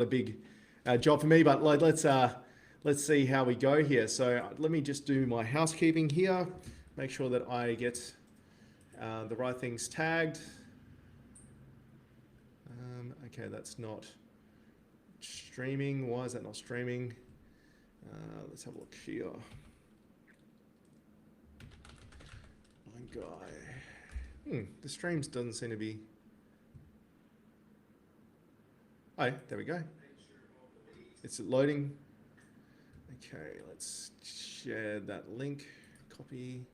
a big job for me, but like, let's see how we go here. So let me just do my housekeeping here. Make sure that I get the right things tagged. Okay, that's not streaming. Why is that not streaming? Let's have a look here. My guy. The streams doesn't seem to be. Oh, there we go. It's loading. Okay, let's share that link. Copy.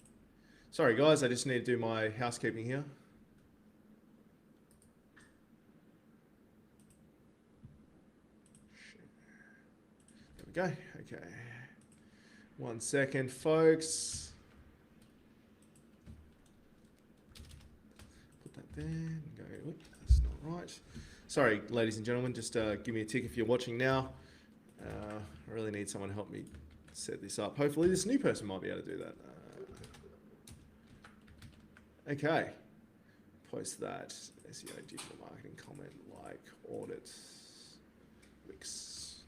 Sorry guys, I just need to do my housekeeping here. There we go. Okay. 1 second, folks. Put that there. Go. Oop, that's not right. Sorry, ladies and gentlemen. Just give me a tick if you're watching now. I really need someone to help me set this up. Hopefully this new person might be able to do that. Okay. Post that. SEO, digital marketing, comment, like, audit, Wix.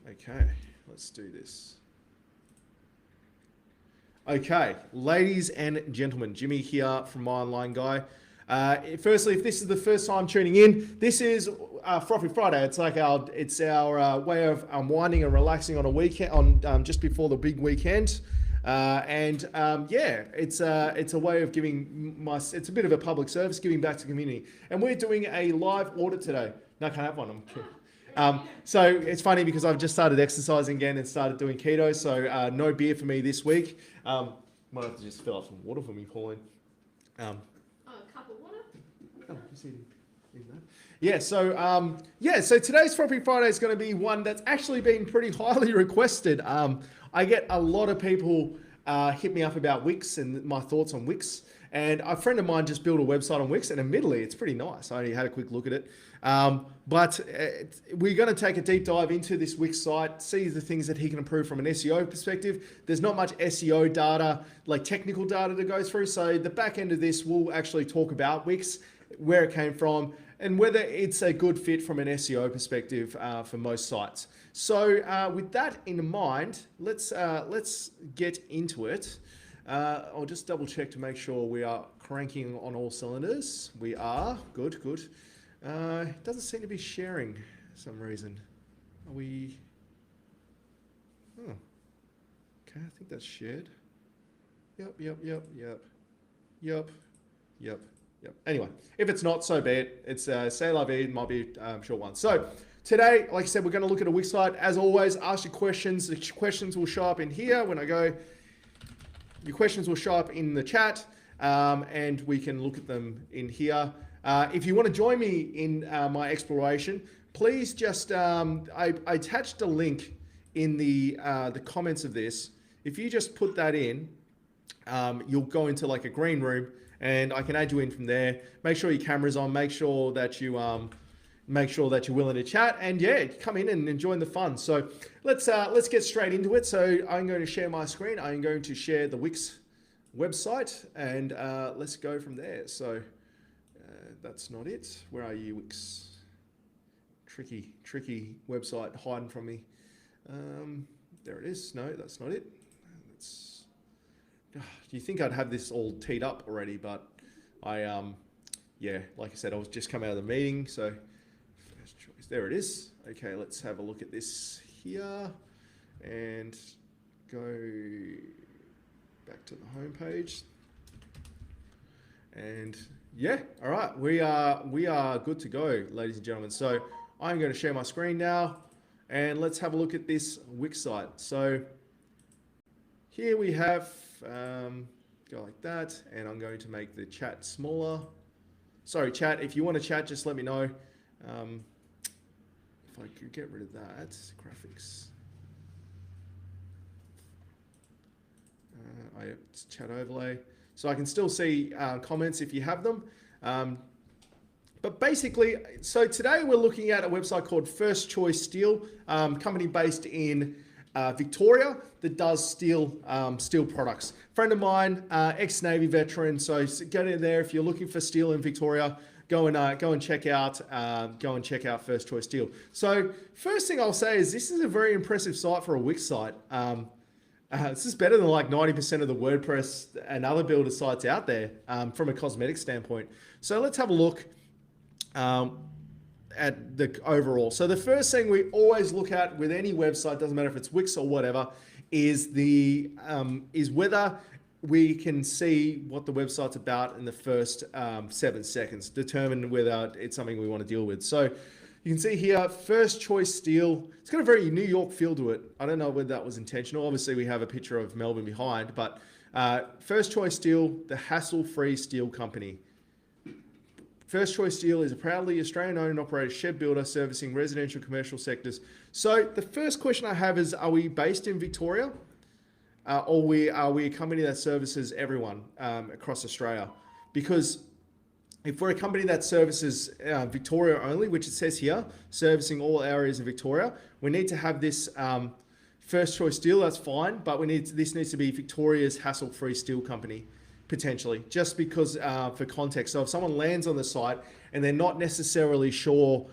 Okay, let's do this. Okay, ladies and gentlemen, Jimmy here from My Online Guy. Firstly, if this is the first time tuning in, this is Frothy Friday. It's like our way of unwinding and relaxing on a weekend, just before the big weekend. Yeah, it's a way of giving it's a bit of a public service, giving back to the community. And we're doing a live audit today. No, I can't have one. I'm kidding. So it's funny because I've just started exercising again and started doing keto. So no beer for me this week. Might have to just fill up some water for me, Pauline. A cup of water? Oh, you see that? Yeah, so today's Frothy Friday is going to be one that's actually been pretty highly requested. I get a lot of people hit me up about Wix and my thoughts on Wix. And a friend of mine just built a website on Wix, and admittedly, it's pretty nice. I only had a quick look at it. But we're going to take a deep dive into this Wix site, see the things that he can improve from an SEO perspective. There's not much SEO data, like technical data to go through. So the back end of this, we'll actually talk about Wix, where it came from, and whether it's a good fit from an SEO perspective for most sites. So with that in mind, let's get into it. I'll just double check to make sure we are cranking on all cylinders. We are. Good. It doesn't seem to be sharing for some reason. Are we? Oh. Okay, I think that's shared. Yep. Anyway, if it's not, so be it. It's say la vie, it might be a short one. So today, like I said, we're going to look at a Wix site. As always, ask your questions. The questions will show up in here when I go. Your questions will show up in the chat, and we can look at them in here. If you want to join me in my exploration, please just, I attached a link in the comments of this. If you just put that in, you'll go into like a green room, and I can add you in from there. Make sure your camera's on. Make sure that you're willing to chat, and yeah, come in and join the fun. So let's get straight into it. So I'm going to share my screen. I'm going to share the Wix website, and let's go from there. So that's not it. Where are you, Wix? Tricky website hiding from me. There it is. No, that's not it. You think I'd have this all teed up already, but yeah, like I said, I was just coming out of the meeting, so first choice. There it is. Okay, let's have a look at this here and go back to the home page. And yeah, all right, we are good to go, ladies and gentlemen. So I'm going to share my screen now, and let's have a look at this Wix site. So here we have, go like that, and I'm going to make the chat smaller. Sorry, chat, if you want to chat, just let me know. If I could get rid of that, graphics. It's chat overlay. So I can still see comments if you have them. But basically, so today we're looking at a website called First Choice Steel, company based in Victoria that does steel products. Friend of mine, ex-Navy veteran, so get in there if you're looking for steel in Victoria. go and check out First Choice Deal. So first thing I'll say is this is a very impressive site for a Wix site. This is better than like 90% of the WordPress and other builder sites out there from a cosmetic standpoint. So let's have a look at the overall. So the first thing we always look at with any website, doesn't matter if it's Wix or whatever, is whether we can see what the website's about in the first 7 seconds, determine whether it's something we want to deal with. So you can see here, First Choice Steel. It's got a very New York feel to it. I don't know whether that was intentional. Obviously, we have a picture of Melbourne behind, but First Choice Steel, the hassle-free steel company. First Choice Steel is a proudly Australian-owned and operated shed builder servicing residential commercial sectors. So the first question I have is, are we based in Victoria? Or are we a company that services everyone across Australia? Because if we're a company that services Victoria only, which it says here, servicing all areas of Victoria, we need to have this First Choice Steel, that's fine, but this needs to be Victoria's hassle-free steel company, potentially, just because for context. So if someone lands on the site and they're not necessarily sure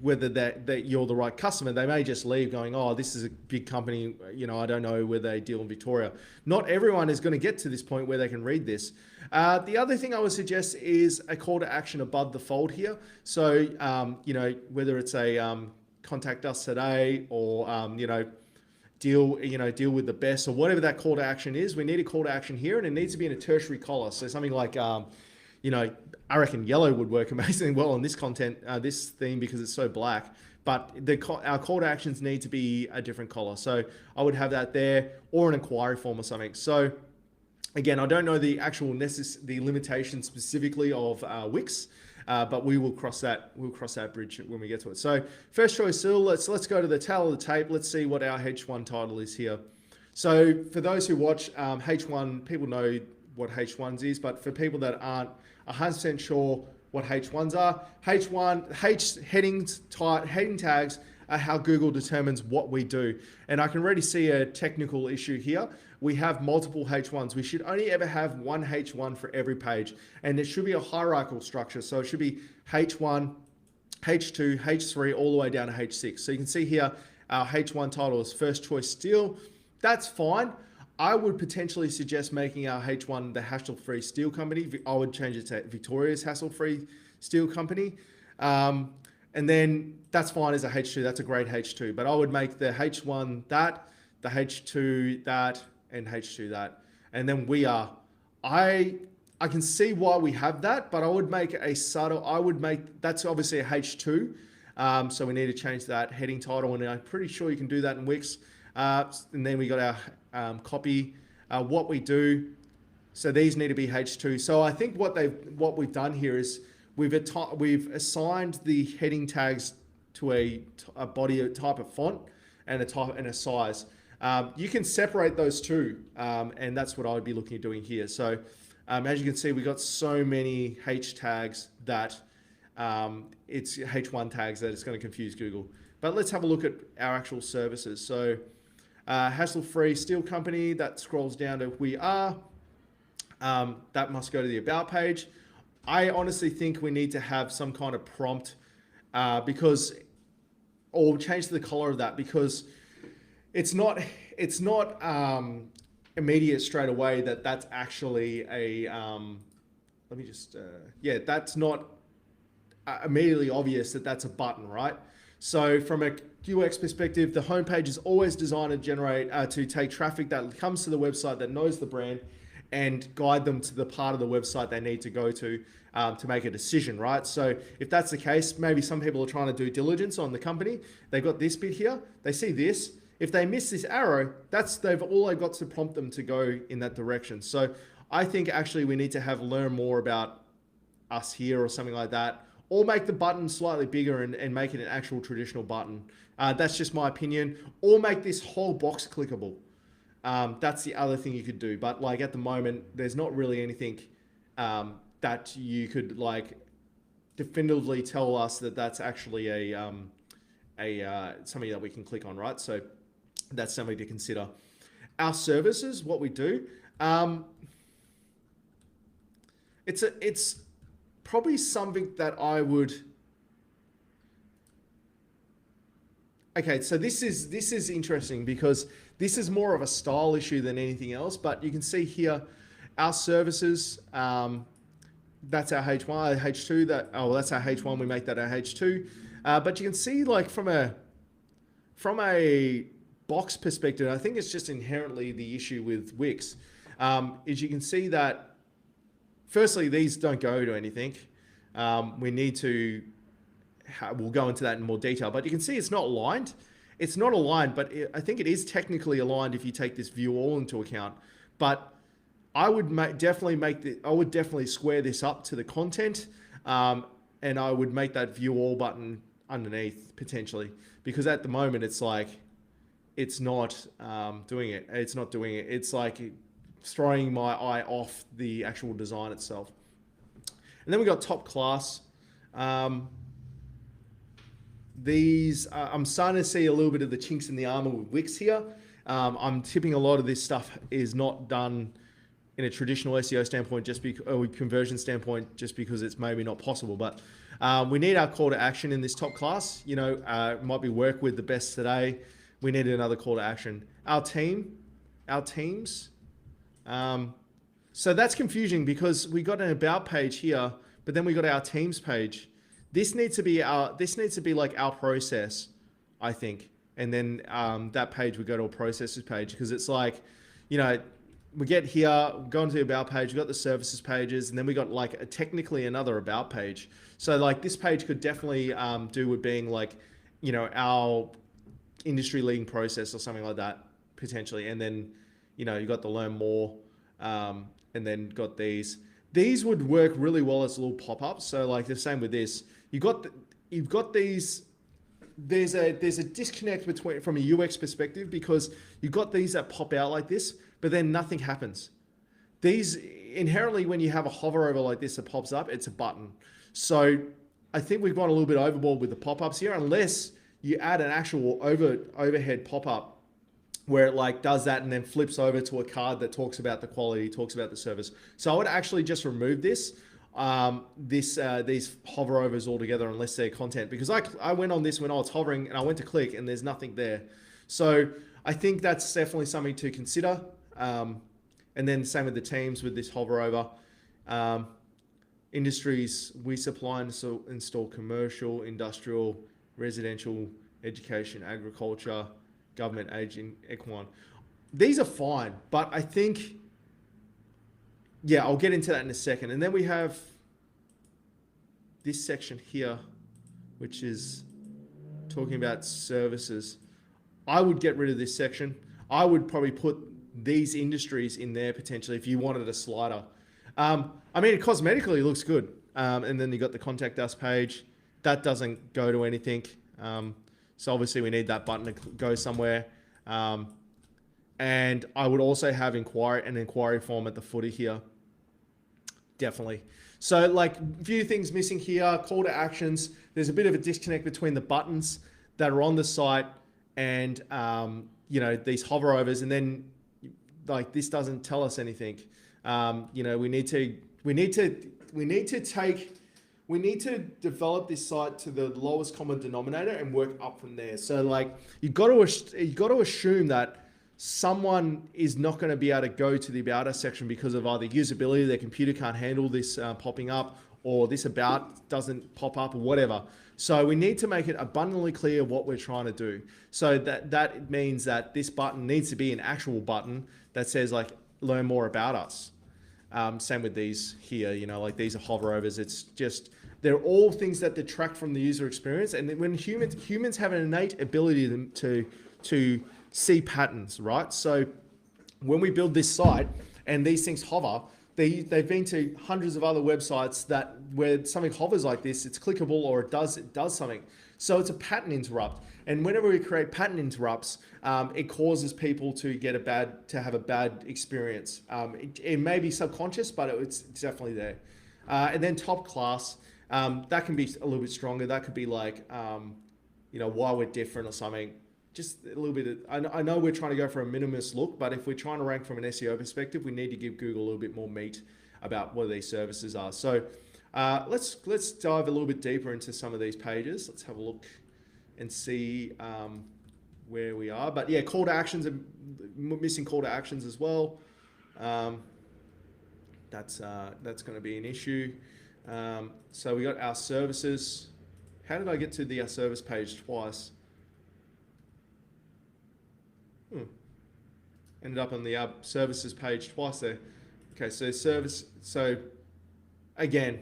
whether that you're the right customer, they may just leave going, oh, this is a big company, I don't know where they deal in Victoria. Not everyone is going to get to this point where they can read this. The other thing I would suggest is a call to action above the fold here. So, whether it's a contact us today or, deal with the best or whatever that call to action is, we need a call to action here, and it needs to be in a tertiary collar. So something like, I reckon yellow would work amazingly well on this content, this theme, because it's so black. But our call to actions need to be a different color. So I would have that there, or an inquiry form or something. So again, I don't know the actual the limitation specifically of Wix, but we will cross that. We'll cross that bridge when we get to it. So First Choice Steel. Let's go to the tail of the tape. Let's see what our H1 title is here. So for those who watch H1, people know what H1s is, but for people that aren't 100% sure what H1s are, heading tags are how Google determines what we do. And I can already see a technical issue here. We have multiple H1s. We should only ever have one H1 for every page. And it should be a hierarchical structure. So it should be H1, H2, H3, all the way down to H6. So you can see here, our H1 title is First Choice Steel. That's fine. I would potentially suggest making our H1 the hassle-free steel company. I would change it to Victoria's hassle-free steel company. And then that's fine as a H2. That's a great H2. But I would make the H1 that, the H2 that, and H2 that. And then we are. I can see why we have that, but I would make a subtle, that's obviously a H2. So we need to change that heading title, and I'm pretty sure you can do that in Wix. And then we got our copy, what we do. So these need to be H2. So I think what we've done here is we've assigned the heading tags to a body, a type of font, and a size. You can separate those two, and that's what I would be looking at doing here. So as you can see, we got so many H tags that it's H1 tags that it's going to confuse Google. But let's have a look at our actual services. So hassle-free steel company, that scrolls down to we are. That must go to the about page. I honestly think we need to have some kind of prompt or change the color of that, because it's not immediate straight away that's actually a that's not immediately obvious that's a button, right? So from a UX perspective, the homepage is always designed to generate to take traffic that comes to the website, that knows the brand, and guide them to the part of the website they need to go to make a decision, right? So if that's the case, maybe some people are trying to do diligence on the company. They've got this bit here. They see this. If they miss this arrow, they've got to prompt them to go in that direction. So I think actually we need to learn more about us here or something like that, or make the button slightly bigger and make it an actual traditional button. That's just my opinion. Or make this whole box clickable. That's the other thing you could do. But like at the moment, there's not really anything that you could like definitively tell us that that's actually something that we can click on, right? So that's something to consider. Our services, what we do, it's probably something that I would. Okay, so this is interesting because this is more of a style issue than anything else. But you can see here, our services. That's our H1, our H2. That's our H1. We make that our H2. But you can see, like from a box perspective, I think it's just inherently the issue with Wix. Is you can see that. Firstly, these don't go to anything. We need to. We'll go into that in more detail, but you can see it's not aligned. It's not aligned, but I think it is technically aligned if you take this view all into account. But I would definitely square this up to the content, and I would make that view all button underneath potentially, because at the moment it's like it's not doing it. It's not doing it. It's like throwing my eye off the actual design itself. And then we got top class. These I'm starting to see a little bit of the chinks in the armor with Wix here. I'm tipping a lot of this stuff is not done in a traditional SEO standpoint, just or conversion standpoint, just because it's maybe not possible. But we need our call to action in this top class. You know, it might be work with the best today. We need another call to action. Our teams. So that's confusing because we got an about page here, but then we got our teams page. This needs to be like our process, I think. And then that page would go to a processes page, because it's like, you know, we get here, go into the about page, we got the services pages, and then we got like technically another about page. So like this page could definitely do with being like, you know, our industry leading process or something like that potentially. And then, you know, you got the learn more, and then got these. These would work really well as little pop-ups. So like the same with this. You've got these. There's a disconnect between from a UX perspective, because you've got these that pop out like this, but then nothing happens. These inherently, when you have a hover over like this that pops up, it's a button. So I think we've gone a little bit overboard with the pop-ups here, unless you add an actual overhead pop-up where it like does that and then flips over to a card that talks about the quality, talks about the service. So I would actually just remove this. These hover overs altogether, unless they're content, because I went on this when I was hovering and I went to click and there's nothing there. So I think that's definitely something to consider. And then same with the teams with this hover over. Industries, we supply and install commercial, industrial, residential, education, agriculture, government, aging, equine. These are fine, but I think, yeah, I'll get into that in a second. And then we have this section here, which is talking about services. I would get rid of this section. I would probably put these industries in there potentially if you wanted a slider. I mean, cosmetically it looks good. And then you got the contact us page. That doesn't go to anything. So obviously we need that button to go somewhere. And I would also have an inquiry form at the footer here. Definitely. So like a few things missing here, call to actions. There's a bit of a disconnect between the buttons that are on the site and, you know, these hover overs, and then like this doesn't tell us anything. You know, we need to develop this site to the lowest common denominator and work up from there. So like you've got to assume that someone is not going to be able to go to the about us section because of either usability, their computer can't handle this popping up, or this about doesn't pop up, or whatever. So we need to make it abundantly clear what we're trying to do. So that means that this button needs to be an actual button that says like learn more about us. Same with these here, you know, like these are hover overs. It's just, they're all things that detract from the user experience. And when humans have an innate ability to see patterns, right? So when we build this site and these things hover, they've been to hundreds of other websites that where something hovers like this, it's clickable or it does something. So it's a pattern interrupt. And whenever we create pattern interrupts, it causes people to have a bad experience. It may be subconscious, but it's definitely there. And then top class, that can be a little bit stronger. That could be like, you know, why we're different or something. Just a little bit of, I know we're trying to go for a minimalist look, but if we're trying to rank from an SEO perspective, we need to give Google a little bit more meat about what these services are. So Let's dive a little bit deeper into some of these pages. Let's have a look and see where we are. But yeah, call to actions, and missing call to actions as well. That's going to be an issue. So we got our services. How did I get to the our service page twice? Ended up on the services page twice there. Okay, so service. So again.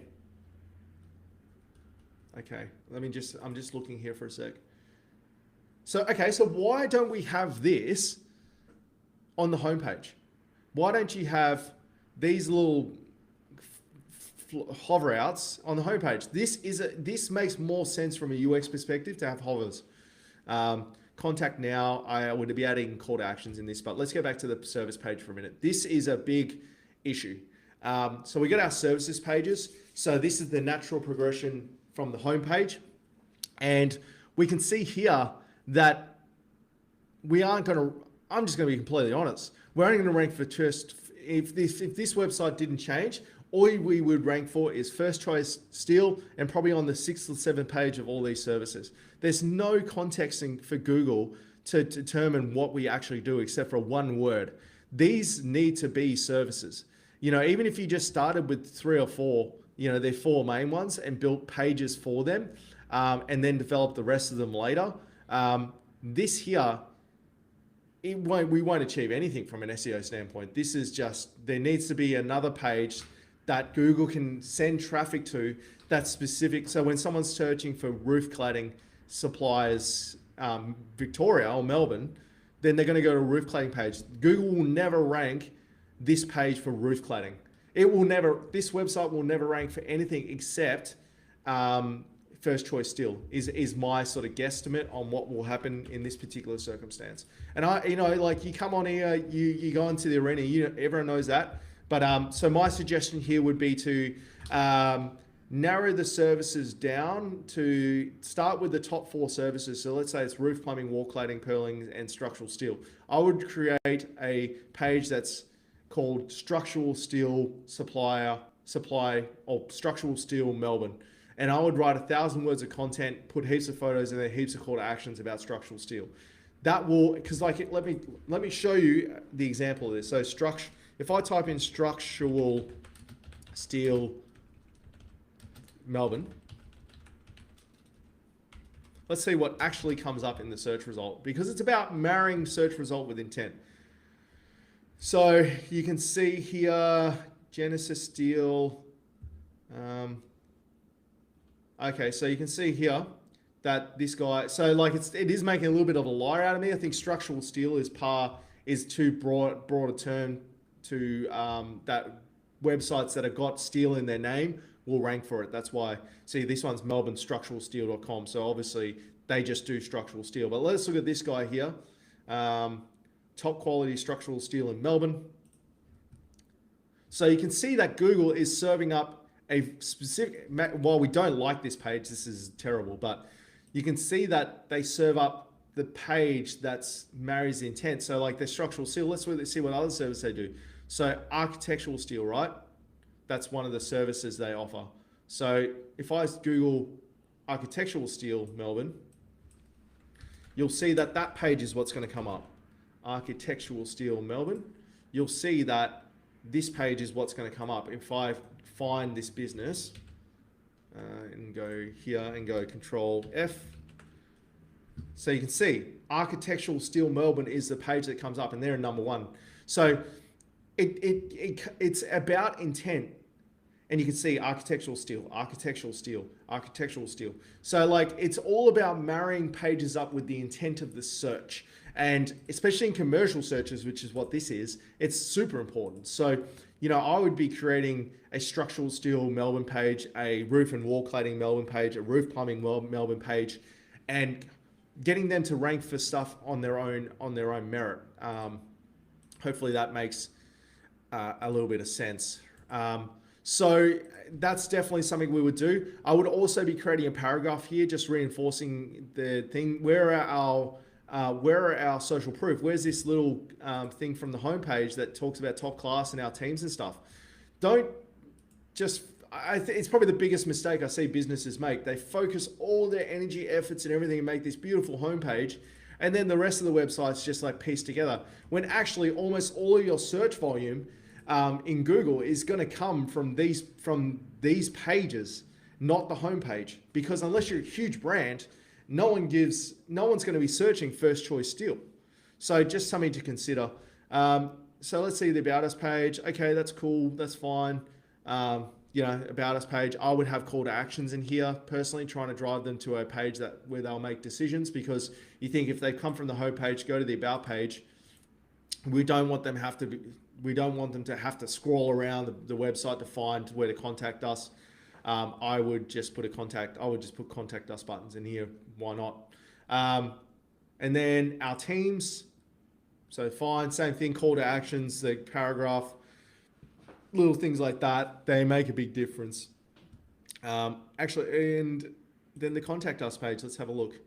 Okay, I'm just looking here for a sec. So, okay, so why don't we have this on the homepage? Why don't you have these little hover outs on the homepage? This makes more sense from a UX perspective to have hovers. Contact now, I would be adding call to actions in this, but let's go back to the service page for a minute. This is a big issue. So we got our services pages. So this is the natural progression from the homepage, and we can see here that we aren't going to. I'm just going to be completely honest. We're only going to rank for just if this website didn't change. All we would rank for is first choice steal, and probably on the 6th or 7th page of all these services. There's no contexting for Google to determine what we actually do except for one word. These need to be services. You know, even if you just started with 3 or 4. You know, they're 4 main ones and built pages for them and then developed the rest of them later. This here, we won't achieve anything from an SEO standpoint. This is just, there needs to be another page that Google can send traffic to that's specific. So when someone's searching for roof cladding suppliers, Victoria or Melbourne, then they're going to go to a roof cladding page. Google will never rank this page for roof cladding. This website will never rank for anything except first choice still is my sort of guesstimate on what will happen in this particular circumstance. And like you come on here, you go into the arena, everyone knows that. But so my suggestion here would be to narrow the services down to start with the top 4 services. So let's say it's roof, plumbing, wall cladding, purling, and structural steel. I would create a page that's called structural steel supply or structural steel Melbourne. And I would write 1,000 words of content, put heaps of photos and then heaps of call to actions about structural steel. That will, because like, let me show you the example of this. So if I type in structural steel Melbourne, let's see what actually comes up in the search result, because it's about marrying search result with intent. So you can see here, Genesis Steel. Okay, so you can see here that this guy, so like it is making a little bit of a liar out of me. I think structural steel is too broad a term to that websites that have got steel in their name will rank for it. That's why, see, this one's melbournestructuralsteel.com. So obviously they just do structural steel. But let's look at this guy here. Top quality structural steel in Melbourne. So you can see that Google is serving up a specific, while we don't like this page, this is terrible, but you can see that they serve up the page that's marries the intent. So like the structural steel, let's see what other services they do. So architectural steel, right? That's one of the services they offer. So if I Google architectural steel Melbourne, you'll see that that page is what's going to come up. Architectural steel Melbourne. You'll see that this page is what's going to come up. If I find this business and go here and go Control F, so you can see architectural steel Melbourne is the page that comes up, and they're number 1. So it's about intent. And you can see architectural steel, architectural steel, architectural steel. So like it's all about marrying pages up with the intent of the search. And especially in commercial searches, which is what this is, it's super important. So, you know, I would be creating a structural steel Melbourne page, a roof and wall cladding Melbourne page, a roof plumbing Melbourne page, and getting them to rank for stuff on their own merit. Hopefully that makes a little bit of sense. So that's definitely something we would do. I would also be creating a paragraph here, just reinforcing the thing. Where are our social proof? Where's this little thing from the homepage that talks about top class and our teams and stuff? Don't just, it's probably the biggest mistake I see businesses make. They focus all their energy, efforts, and everything and make this beautiful homepage, and then the rest of the website's just like pieced together. When actually almost all of your search volume in Google is going to come from these pages, not the homepage. Because unless you're a huge brand, no one's going to be searching first choice steel. So just something to consider. So let's see the About Us page. Okay, that's cool. That's fine. About Us page. I would have call to actions in here, personally, trying to drive them to a page where they'll make decisions, because you think if they come from the home page, go to the About page, we don't want them to have to scroll around the website to find where to contact us. I would just put contact us buttons in here. Why not? And then our teams. So fine, same thing, call to actions, the paragraph, little things like that, they make a big difference. Actually, and then the contact us page, let's have a look.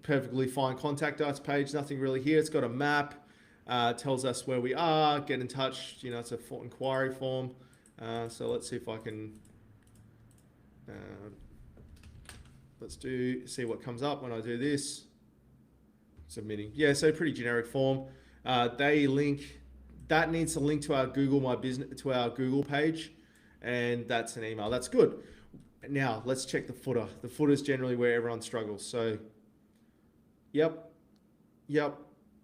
Perfectly fine contact us page, nothing really here. It's got a map, tells us where we are, get in touch, it's a inquiry form. So let's see if I can, see what comes up when I do this. Submitting. Yeah, so pretty generic form. That needs to link to our Google My Business, to our Google page, and that's an email. That's good. Now let's check the footer. The footer is generally where everyone struggles. So, yep,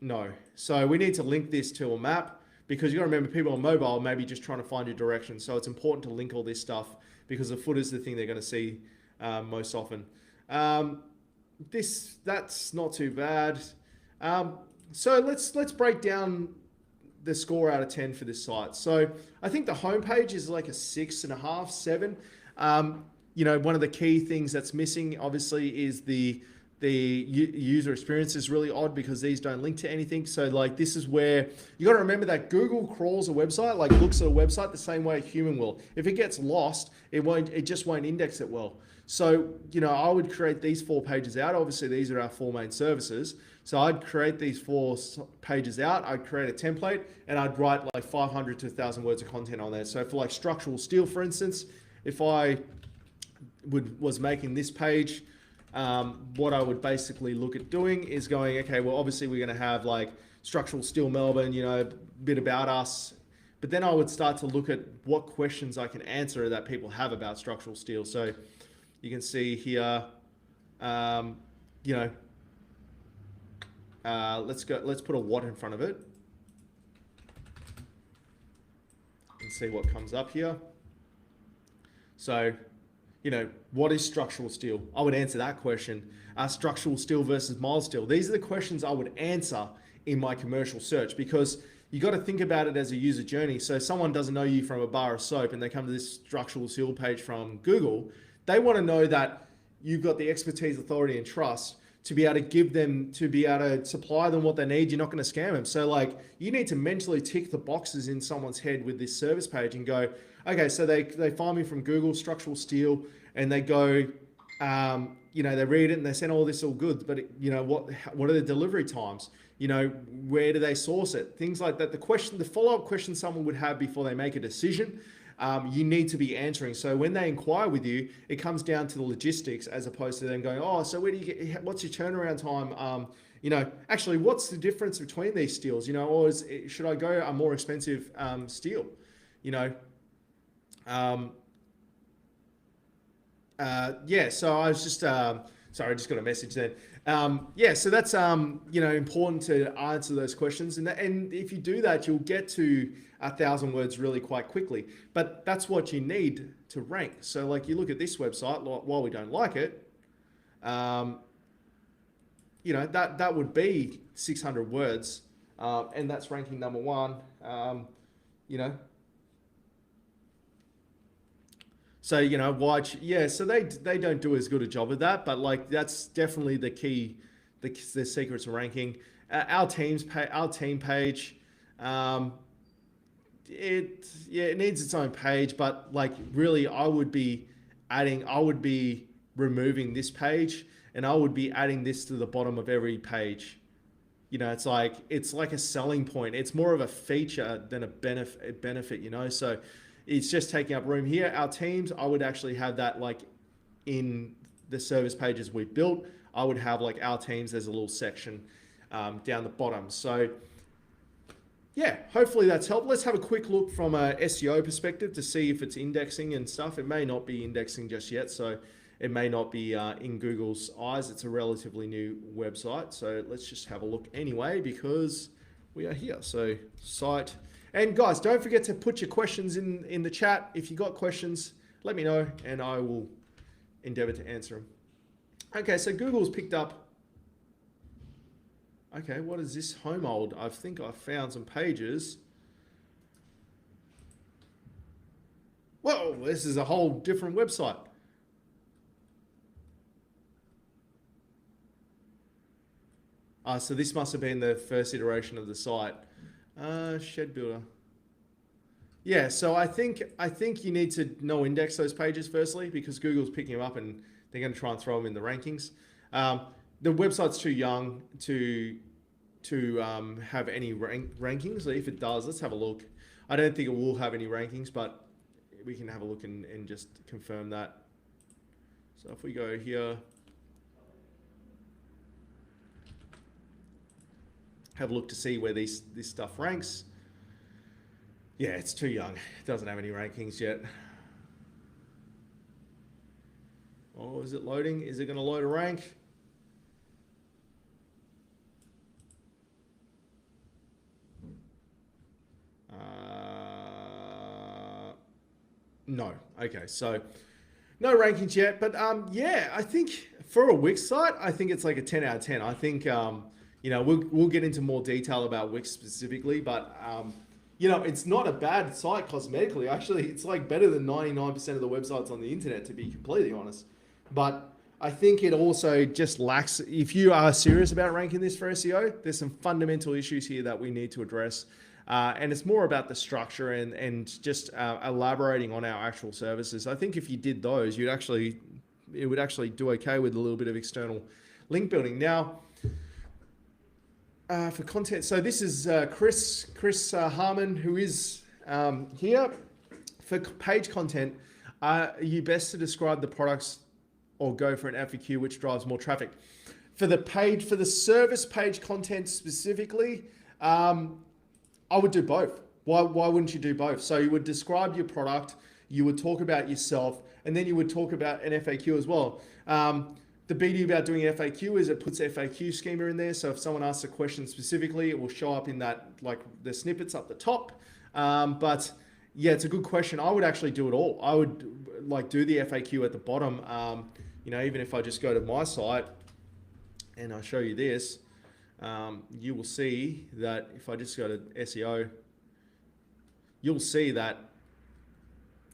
no. So we need to link this to a map, because you got to remember, people on mobile may be just trying to find your direction. So it's important to link all this stuff, because the footer is the thing they're going to see most often. That's not too bad. So let's break down the score out of 10 for this site. So I think the homepage is like a 6.5, 7. One of the key things that's missing, obviously, is the user experience is really odd, because these don't link to anything. So like, this is where you got to remember that Google crawls a website, like looks at a website the same way a human will. If it gets lost, it just won't index it well. So, I would create these 4 pages out. Obviously, these are our 4 main services. So I'd create these 4 pages out. I'd create a template, and I'd write like 500 to 1,000 words of content on there. So for like structural steel, for instance, if I was making this page, what I would basically look at doing is going, okay, well, obviously we're going to have like structural steel Melbourne, a bit about us. But then I would start to look at what questions I can answer that people have about structural steel. So you can see here, let's put a what in front of it and see what comes up here. So, what is structural steel? I would answer that question. Structural steel versus mild steel. These are the questions I would answer in my commercial search, because you got to think about it as a user journey. So someone doesn't know you from a bar of soap, and they come to this structural steel page from Google. They want to know that you've got the expertise, authority, and trust to be able to supply them what they need. You're not going to scam them. So like, you need to mentally tick the boxes in someone's head with this service page and go, okay, so they find me from Google, structural steel, and they go, they read it and they send all this all good, but what are the delivery times? Where do they source it? Things like that. The follow-up question someone would have before they make a decision, you need to be answering. So when they inquire with you, it comes down to the logistics, as opposed to them going, oh, so what's your turnaround time? Actually, what's the difference between these steels? Or should I go a more expensive steel? So I was just, sorry, I just got a message then. So that's, important to answer those questions. And if you do that, you'll get to 1,000 words really quite quickly. But that's what you need to rank. So like, you look at this website, while we don't like it, that would be 600 words. And that's ranking number 1, So, so they don't do as good a job of that, but like, that's definitely the key, the secret to ranking. Our team page, it needs its own page, but like, really, I would be removing this page, and I would be adding this to the bottom of every page. It's like a selling point. It's more of a feature than a benefit, So it's just taking up room here. Our teams, I would actually have that like in the service pages we built. I would have like our teams, there's a little section down the bottom. So yeah, hopefully that's helped. Let's have a quick look from a SEO perspective to see if it's indexing and stuff. It may not be indexing just yet, so it may not be in Google's eyes. It's a relatively new website. So let's just have a look anyway, because we are here. So site. And guys, don't forget to put your questions in the chat. If you got questions, let me know and I will endeavor to answer them. Okay, so Google's picked up. Okay, what is this home old? I think I found some pages. Whoa, this is a whole different website. So this must have been the first iteration of the site. Shed builder. Yeah, so I think you need to no index those pages firstly, because Google's picking them up and they're going to try and throw them in the rankings. The website's too young to have any rankings. So if it does, let's have a look. I don't think it will have any rankings, but we can have a look and just confirm that. So if we go here, have a look to see where this stuff ranks. Yeah, it's too young. It doesn't have any rankings yet. Oh, is it loading? Is it going to load a rank? No. Okay, so no rankings yet, but yeah, I think for a Wix site, I think it's like a 10 out of 10. I think you know, we'll get into more detail about Wix specifically, but you know, it's not a bad site cosmetically. Actually, it's like better than 99% of the websites on the internet, to be completely honest. But I think it also just lacks, if you are serious about ranking this for SEO, there's some fundamental issues here that we need to address. And it's more about the structure and just elaborating on our actual services. I think if you did those, it would actually do okay with a little bit of external link building. Now, for content, so this is Chris Harmon, who is here. For page content, are you best to describe the products or go for an FAQ, which drives more traffic? For the service page content specifically, I would do both. Why wouldn't you do both? So you would describe your product, you would talk about yourself, and then you would talk about an FAQ as well. The beauty about doing an FAQ is it puts FAQ schema in there. So if someone asks a question specifically, it will show up in that, like the snippets up the top. But yeah, it's a good question. I would actually do it all. I would like do the FAQ at the bottom. You know, even if I just go to my site and I show you this, you will see that if I just go to SEO, you'll see that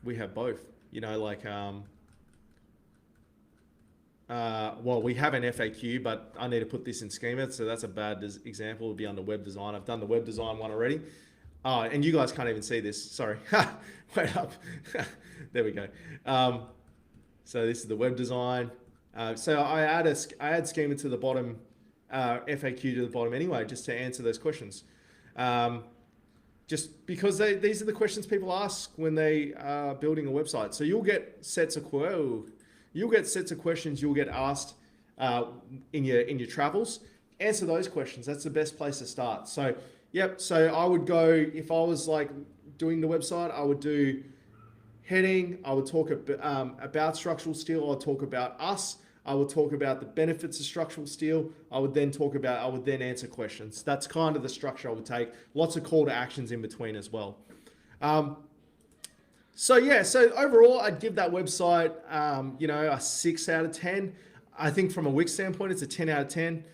we have both, you know, like, well, we have an FAQ, but I need to put this in schema. So that's a bad example. It would be under web design. I've done the web design one already. Oh, and you guys can't even see this. Sorry. Wait up. There we go. So this is the web design. So I add schema to the bottom, FAQ to the bottom anyway, just to answer those questions. Just because these are the questions people ask when they are building a website. So you'll get sets of questions you'll get asked in your travels. Answer those questions. That's the best place to start. So yep. So I would go, if I was like doing the website, I would do heading. I would talk about structural steel. I'll talk about us. I would talk about the benefits of structural steel. I would then answer questions. That's kind of the structure I would take. Lots of call to actions in between as well. So yeah, so overall, I'd give that website, you know, a 6 out of 10. I think from a Wix standpoint, it's a 10 out of 10.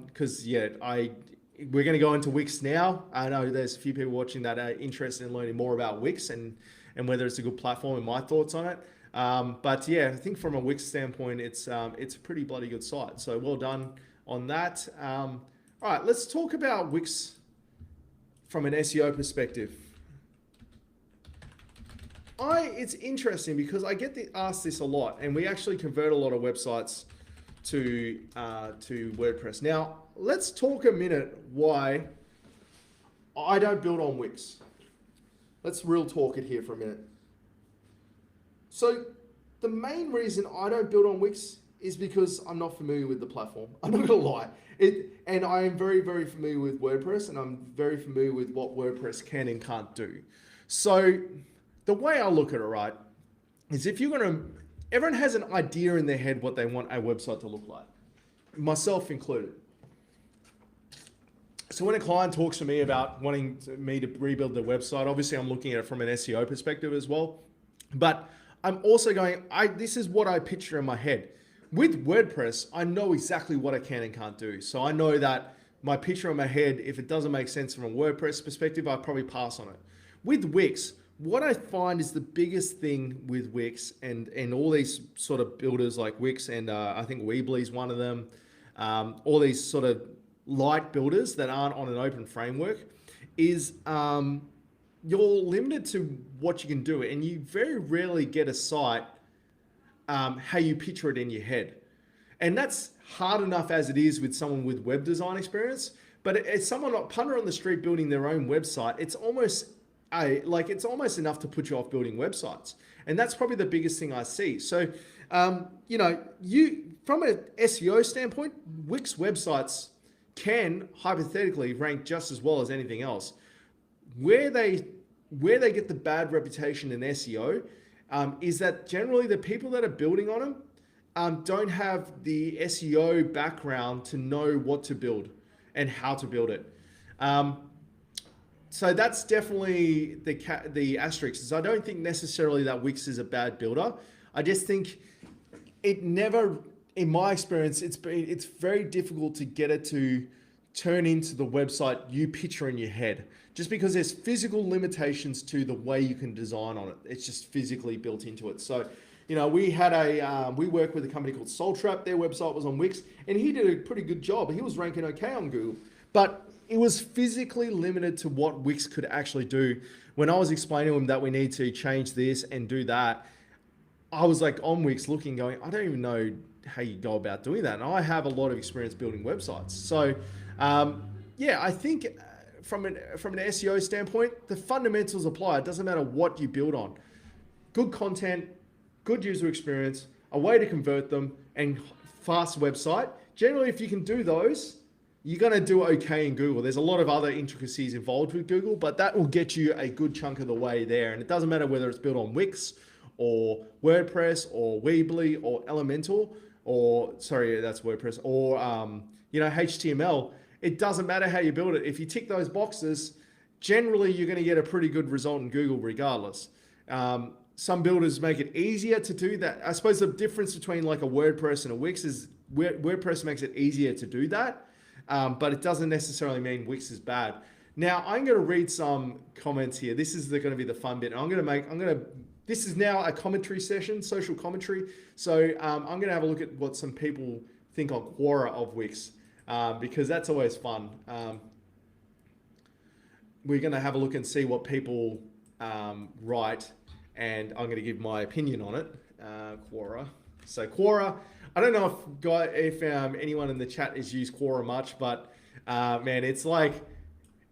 Because yeah, we're going to go into Wix now. I know there's a few people watching that are interested in learning more about Wix and whether it's a good platform and my thoughts on it. But yeah, I think from a Wix standpoint, it's a pretty bloody good site. So well done on that. All right, let's talk about Wix from an SEO perspective. It's interesting because I get asked this a lot, and we actually convert a lot of websites to WordPress. Now, let's talk a minute why I don't build on Wix. let's real talk it here for a minute. So the main reason I don't build on Wix is because I'm not familiar with the platform. I'm not gonna lie. And I am very, very familiar with WordPress, and I'm very familiar with what WordPress can and can't do. So the way I look at it, right, is if you're gonna, everyone has an idea in their head what they want a website to look like, myself included. So when a client talks to me about wanting me to rebuild their website, obviously I'm looking at it from an SEO perspective as well, but I'm also going, this is what I picture in my head. With WordPress, I know exactly what I can and can't do. So I know that my picture in my head, if it doesn't make sense from a WordPress perspective, I'll probably pass on it. With Wix, what I find is the biggest thing with Wix and all these sort of builders like Wix and I think Weebly is one of them, all these sort of light builders that aren't on an open framework, is you're limited to what you can do, and you very rarely get a site how you picture it in your head. And that's hard enough as it is with someone with web design experience, but it's someone like punter on the street building their own website, it's almost enough to put you off building websites. And that's probably the biggest thing I see. So, you know, from an SEO standpoint, Wix websites can hypothetically rank just as well as anything else. Where they get the bad reputation in SEO is that generally the people that are building on them don't have the SEO background to know what to build and how to build it. So that's definitely the asterisk. Is I don't think necessarily that Wix is a bad builder. I just think it never, in my experience, it's very difficult to get it to turn into the website you picture in your head, just because there's physical limitations to the way you can design on it. It's just physically built into it. So, you know, we work with a company called Soultrap. Their website was on Wix, and he did a pretty good job. He was ranking okay on Google, but it was physically limited to what Wix could actually do. When I was explaining to him that we need to change this and do that, I was like on Wix looking, going, I don't even know how you go about doing that. And I have a lot of experience building websites. So, yeah, I think from an SEO standpoint, the fundamentals apply. It doesn't matter what you build on. Good content, good user experience, a way to convert them, and fast website. Generally, if you can do those, you're going to do okay in Google. There's a lot of other intricacies involved with Google, but that will get you a good chunk of the way there. And it doesn't matter whether it's built on Wix or WordPress or Weebly or Elementor or, sorry, that's WordPress, or, you know, HTML. It doesn't matter how you build it. If you tick those boxes, generally you're going to get a pretty good result in Google regardless. Some builders make it easier to do that. I suppose the difference between like a WordPress and a Wix is WordPress makes it easier to do that, but it doesn't necessarily mean Wix is bad. Now I'm going to read some comments here. This is going to be the fun bit. This is now a commentary session, social commentary. So I'm going to have a look at what some people think on Quora of Wix, because that's always fun. We're going to have a look and see what people write, and I'm going to give my opinion on it. Quora. So Quora, I don't know if anyone in the chat has used Quora much, but man, it's like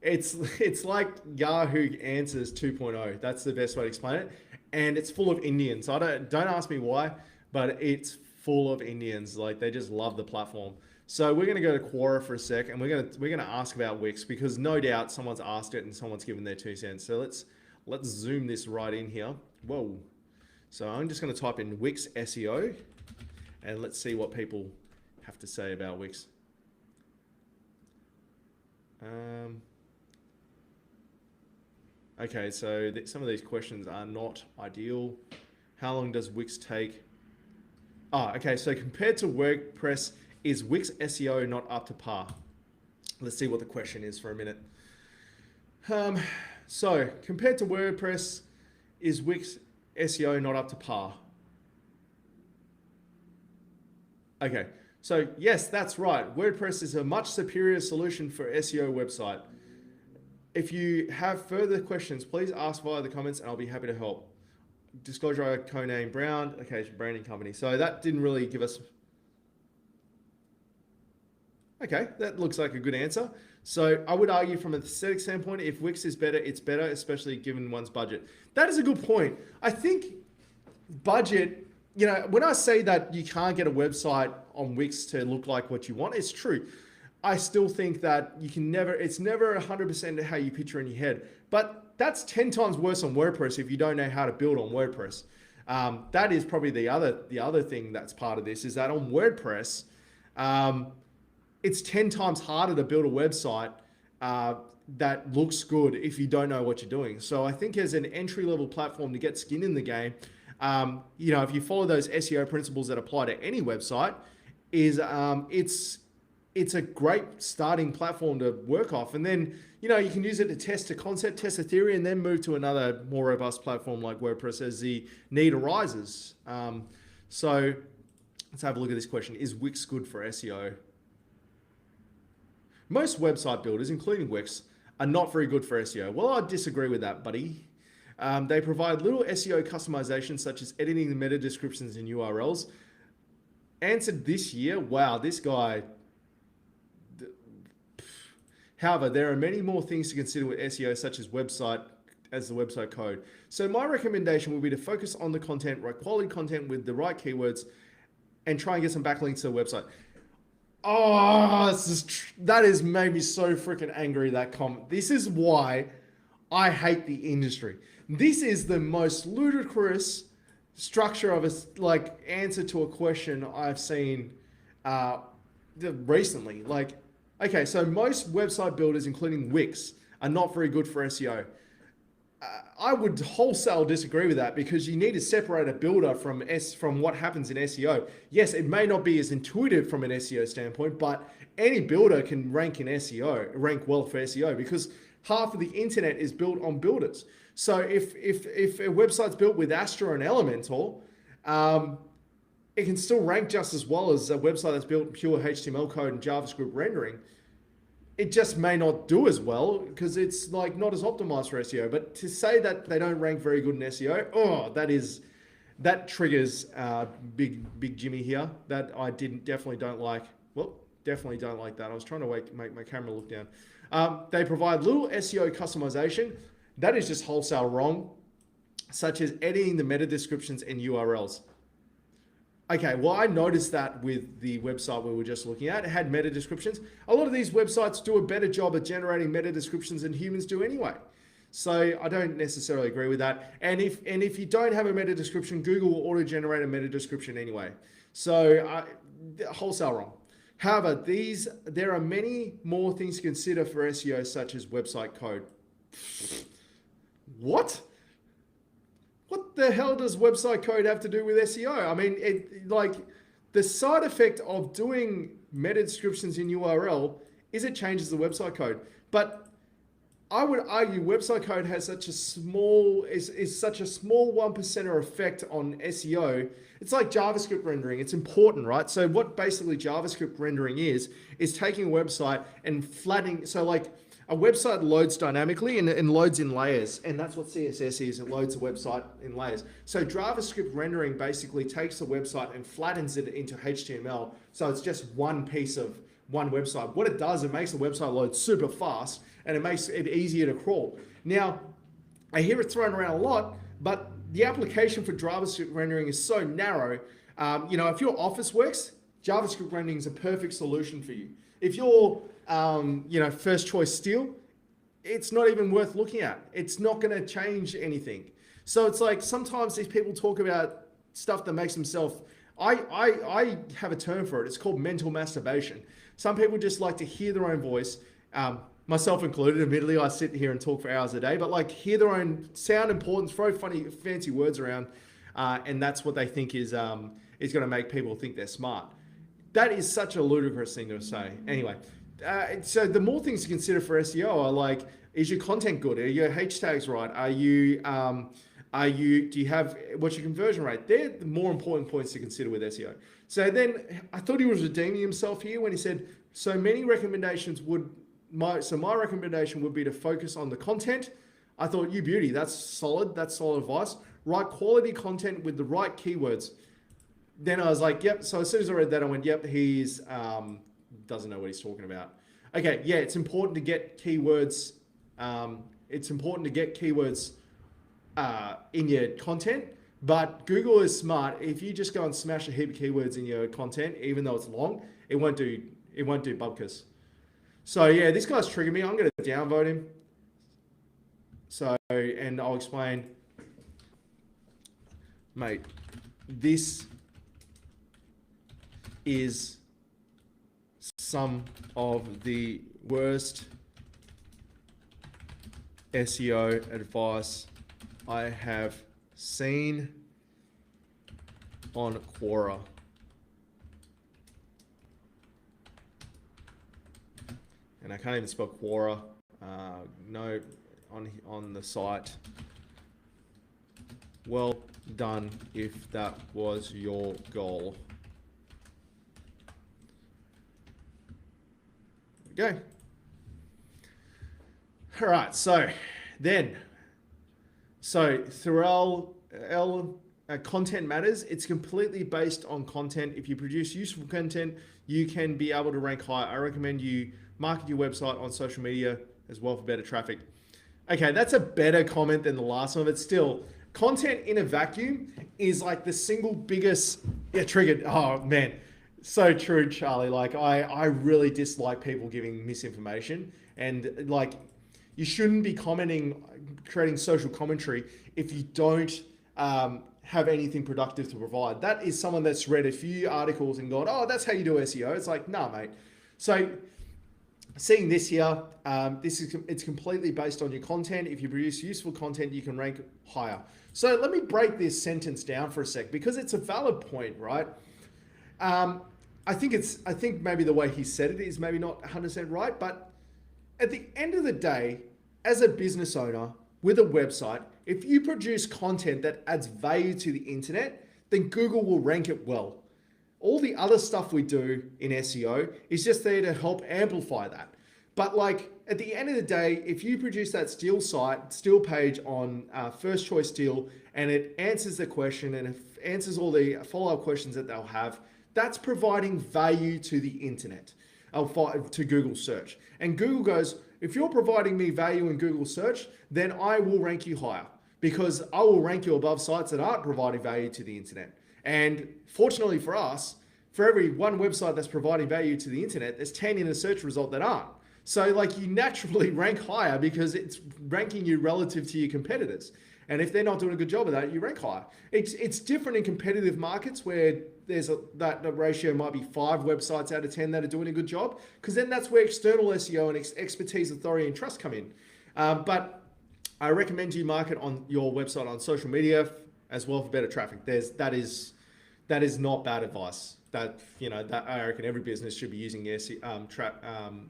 Yahoo Answers 2.0. That's the best way to explain it. And it's full of Indians. So don't ask me why, but it's full of Indians. Like they just love the platform. So we're going to go to Quora for a sec, and we're going to ask about Wix, because no doubt someone's asked it and someone's given their 2 cents. So let's zoom this right in here. Whoa. So I'm just going to type in Wix SEO, and let's see what people have to say about Wix. Okay, so some of these questions are not ideal. How long does Wix take? Okay, so compared to WordPress, is Wix SEO not up to par? Let's see what the question is for a minute. So compared to WordPress, is Wix SEO not up to par? Okay, so yes, that's right. WordPress is a much superior solution for SEO website. If you have further questions, please ask via the comments and I'll be happy to help. Disclosure, co-name Brown, okay, branding company. So that didn't really give us... Okay, that looks like a good answer. So I would argue from an aesthetic standpoint, if Wix is better, it's better, especially given one's budget. That is a good point. I think budget, when I say that you can't get a website on Wix to look like what you want, it's true. I still think that it's never 100% how you picture in your head. But that's 10 times worse on WordPress if you don't know how to build on WordPress. That is probably the other thing that's part of this, is that on WordPress, it's 10 times harder to build a website that looks good if you don't know what you're doing. So I think as an entry-level platform to get skin in the game, if you follow those SEO principles that apply to any website, it's a great starting platform to work off. And then, you can use it to test a concept, test a theory, and then move to another more robust platform like WordPress as the need arises. So let's have a look at this question. Is Wix good for SEO? Most website builders, including Wix, are not very good for SEO. Well, I disagree with that, buddy. They provide little SEO customization, such as editing the meta descriptions and URLs. Answered this year. Wow, this guy. However, there are many more things to consider with SEO, such as the website code. So my recommendation would be to focus on the content, right quality content with the right keywords, and try and get some backlinks to the website. Oh, that has made me so freaking angry, that comment. This is why I hate the industry. This is the most ludicrous structure of answer to a question I've seen recently. Okay, so most website builders, including Wix, are not very good for SEO. I would wholesale disagree with that, because you need to separate a builder from what happens in SEO. Yes, it may not be as intuitive from an SEO standpoint, but any builder can rank well for SEO, because half of the internet is built on builders. So if a website's built with Astra and Elementor, it can still rank just as well as a website that's built pure HTML code and JavaScript rendering. It just may not do as well because it's not as optimized for SEO. But to say that they don't rank very good in SEO, that triggers big Jimmy here. That I definitely don't like. Well, definitely don't like that. I was trying to make my camera look down. They provide little SEO customization. That is just wholesale wrong, such as editing the meta descriptions and URLs. Okay, well, I noticed that with the website we were just looking at. It had meta descriptions. A lot of these websites do a better job at generating meta descriptions than humans do anyway. So I don't necessarily agree with that. And if you don't have a meta description, Google will auto-generate a meta description anyway. So wholesale wrong. However, there are many more things to consider for SEO, such as website code. What? What the hell does website code have to do with SEO? I mean, the side effect of doing meta descriptions in URL is it changes the website code. But I would argue website code has such a small 1%er effect on SEO. It's like JavaScript rendering. It's important, right? So what basically JavaScript rendering is taking a website and flattening. So a website loads dynamically and loads in layers, and that's what CSS is. It loads a website in layers. So JavaScript rendering basically takes the website and flattens it into HTML, so it's just one piece of one website. What it does, it makes the website load super fast, and it makes it easier to crawl. Now, I hear it thrown around a lot, but the application for JavaScript rendering is so narrow. If your office works, JavaScript rendering is a perfect solution for you. If you're first choice steel, it's not even worth looking at. It's not going to change anything. So it's sometimes these people talk about stuff that makes themselves. I have a term for it. It's called mental masturbation. Some people just like to hear their own voice, myself included. Admittedly, I sit here and talk for hours a day, but hear their own sound importance, throw funny, fancy words around, and that's what they think is going to make people think they're smart. That is such a ludicrous thing to say. Anyway, so the more things to consider for SEO are is your content good? Are your H tags right? Do you have, what's your conversion rate? They're the more important points to consider with SEO. So then I thought he was redeeming himself here when he said, my recommendation would be to focus on the content. I thought, you beauty, that's solid advice. Write quality content with the right keywords. Then I was like, yep. So as soon as I read that, I went, yep, he's doesn't know what he's talking about. Okay, yeah, it's important to get keywords. It's important to get keywords in your content, but Google is smart. If you just go and smash a heap of keywords in your content, even though it's long, it won't do bubkas. So yeah, this guy's triggered me. I'm going to downvote him. So, and I'll explain, mate, this is some of the worst SEO advice I have seen on Quora. And I can't even spell Quora. No, on the site. Well done if that was your goal. Okay. All right. So through content matters. It's completely based on content. If you produce useful content, you can be able to rank high. I recommend you market your website on social media as well for better traffic. Okay, that's a better comment than the last one, but still, content in a vacuum is like the single biggest, triggered. Oh man, so true, Charlie. Like I really dislike people giving misinformation, and like you shouldn't be creating social commentary if you don't have anything productive to provide. That is someone that's read a few articles and gone, oh, that's how you do SEO. It's like, nah, mate. So seeing this here, it's completely based on your content. If you produce useful content, you can rank higher. So let me break this sentence down for a sec because it's a valid point, right? I think maybe the way he said it is maybe not 100% right, but at the end of the day, as a business owner with a website, if you produce content that adds value to the internet, then Google will rank it well. All the other stuff we do in SEO is just there to help amplify that. But like at the end of the day, if you produce that steel page on First Choice Steel, and it answers the question and it answers all the follow-up questions that they'll have, that's providing value to the internet, to Google search. And Google goes, if you're providing me value in Google search, then I will rank you higher because I will rank you above sites that aren't providing value to the internet. And fortunately for us, for every one website that's providing value to the internet, there's 10 in a search result that aren't. So like you naturally rank higher because it's ranking you relative to your competitors. And if they're not doing a good job of that, you rank higher. It's different in competitive markets where that ratio might be 5 websites out of 10 that are doing a good job, because then that's where external SEO and expertise, authority, and trust come in. But I recommend you market on your website on social media as well for better traffic. That is not bad advice. That I reckon every business should be using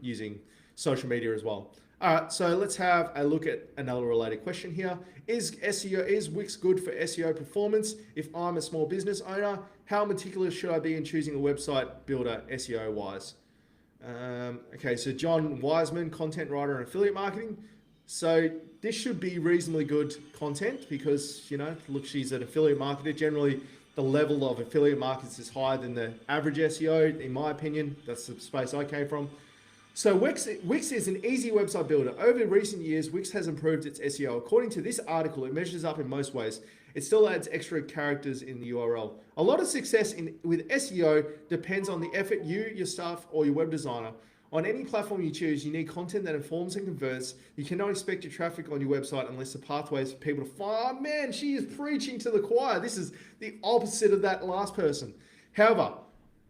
using social media as well. All right, so let's have a look at another related question here. Is Wix good for SEO performance? If I'm a small business owner, how meticulous should I be in choosing a website builder SEO wise? Okay, so John Wiseman, content writer and affiliate marketing. So this should be reasonably good content because, look, she's an affiliate marketer. Generally, the level of affiliate markets is higher than the average SEO, in my opinion. That's the space I came from. So Wix is an easy website builder. Over recent years, Wix has improved its SEO. According to this article, it measures up in most ways. It still adds extra characters in the URL. A lot of success with SEO depends on the effort you, your staff, or your web designer. On any platform you choose, you need content that informs and converts. You cannot expect your traffic on your website unless the pathways for people to find. Oh man, she is preaching to the choir. This is the opposite of that last person. However,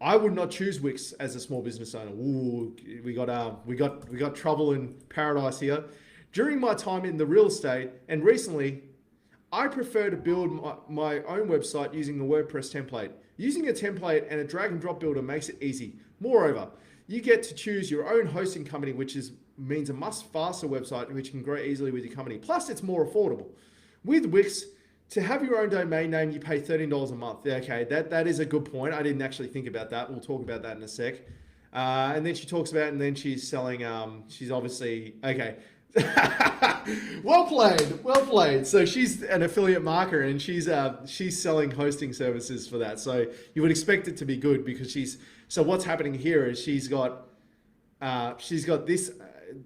I would not choose Wix as a small business owner. Ooh, we got trouble in paradise here. During my time in the real estate and recently, I prefer to build my own website using the WordPress template. Using a template and a drag and drop builder makes it easy. Moreover, you get to choose your own hosting company, which means a much faster website which can grow easily with your company. Plus, it's more affordable. With Wix, to have your own domain name, you pay $13 a month. Okay, that is a good point. I didn't actually think about that. We'll talk about that in a sec. And then she talks about, and then she's selling, she's obviously, okay. Well played. So she's an affiliate marketer and she's selling hosting services for that. So you would expect it to be good because so what's happening here is she's got she's got this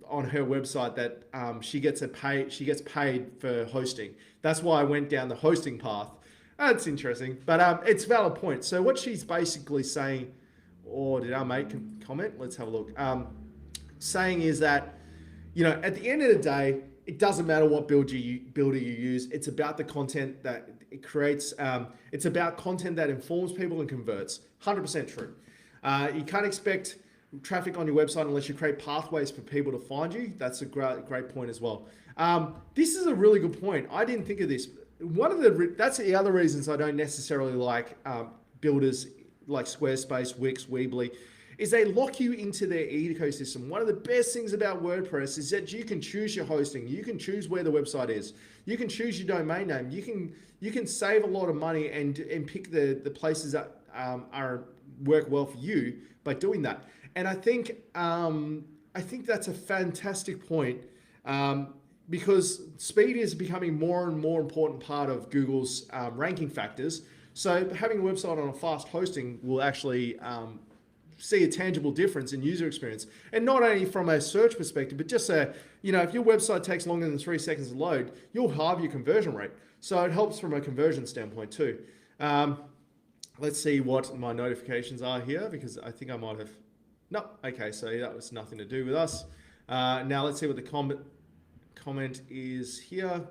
on her website that she gets paid for hosting. That's why I went down the hosting path. That's interesting, but it's a valid point. So what she's basically saying, or did I make a comment? Let's have a look. Saying is that, at the end of the day, it doesn't matter what builder you use. It's about the content that it creates. It's about content that informs people and converts. 100% true. You can't expect traffic on your website unless you create pathways for people to find you. That's a great point as well. This is a really good point. I didn't think of this. That's the other reasons I don't necessarily like builders like Squarespace, Wix, Weebly, is they lock you into their ecosystem. One of the best things about WordPress is that you can choose your hosting. You can choose where the website is. You can choose your domain name. You can save a lot of money and pick the places that work well for you by doing that. And I think that's a fantastic point because speed is becoming more and more important part of Google's ranking factors. So having a website on a fast hosting will actually see a tangible difference in user experience. And not only from a search perspective, but just if your website takes longer than 3 seconds to load, you'll halve your conversion rate. So it helps from a conversion standpoint too. Let's see what my notifications are here, because I think I might have, no, okay, so that was nothing to do with us. Now let's see what the comment is here.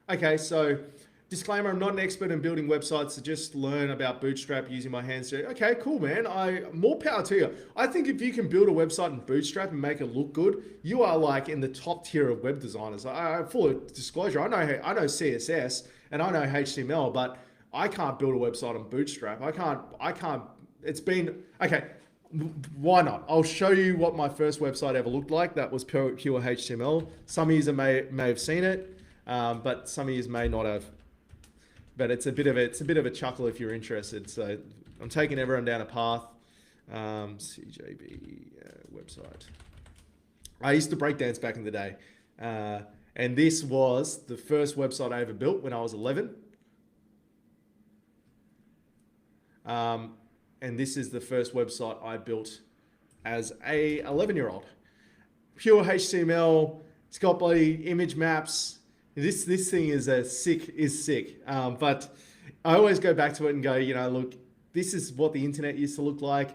Okay, so disclaimer, I'm not an expert in building websites, so just learn about Bootstrap using my hands. Okay, cool, man. More power to you. I think if you can build a website in Bootstrap and make it look good, you are like in the top tier of web designers. Full disclosure, I know CSS and I know HTML, but I can't build a website on Bootstrap. I can't, it's been, okay, why not? I'll show you what my first website ever looked like. That was pure HTML. Some of you may have seen it, but some of you may not have. But it's a bit of a chuckle if you're interested. So I'm taking everyone down a path. CJB website. I used to breakdance back in the day. And this was the first website I ever built when I was 11. And this is the first website I built as a 11-year-old. Pure HTML. It's got bloody image maps. This thing is sick. But I always go back to it and go, look, this is what the internet used to look like.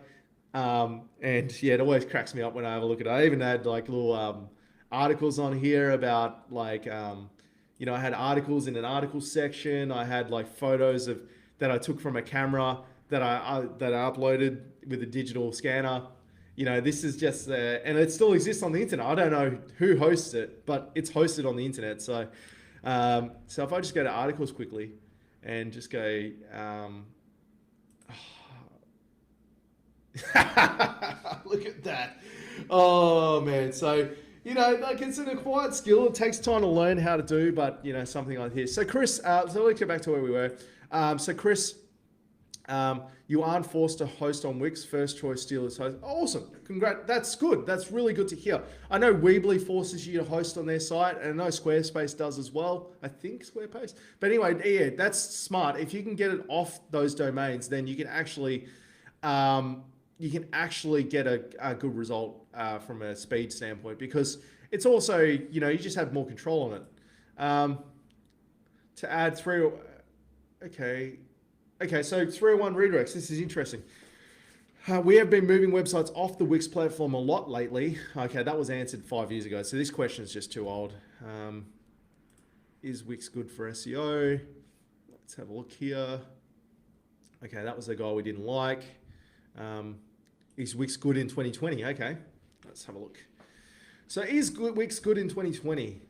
And yeah, it always cracks me up when I have a look at it. I even had like little articles on here about like, I had articles in an article section. I had like photos that I took from a camera that I uploaded with a digital scanner. This is just and it still exists on the internet. I don't know who hosts it, but it's hosted on the internet. So, so if I just go to articles quickly and just go, look at that. Oh man. So, like it's an acquired skill. It takes time to learn how to do, but something like this. So Chris, so let's get back to where we were. So Chris, you aren't forced to host on Wix. First choice Steelers host. Awesome. Congrats. That's good. That's really good to hear. I know Weebly forces you to host on their site, and I know Squarespace does as well. I think Squarespace. But anyway, yeah, that's smart. If you can get it off those domains, then you can actually get a good result from a speed standpoint, because it's also, you just have more control on it. To add through, Okay, so 301 redirects. This is interesting. We have been moving websites off the Wix platform a lot lately. Okay, that was answered 5 years ago, so this question is just too old. Is Wix good for SEO? Let's have a look here. Okay, that was the guy we didn't like. Is Wix good in 2020? Okay, let's have a look. So is Wix good in 2020?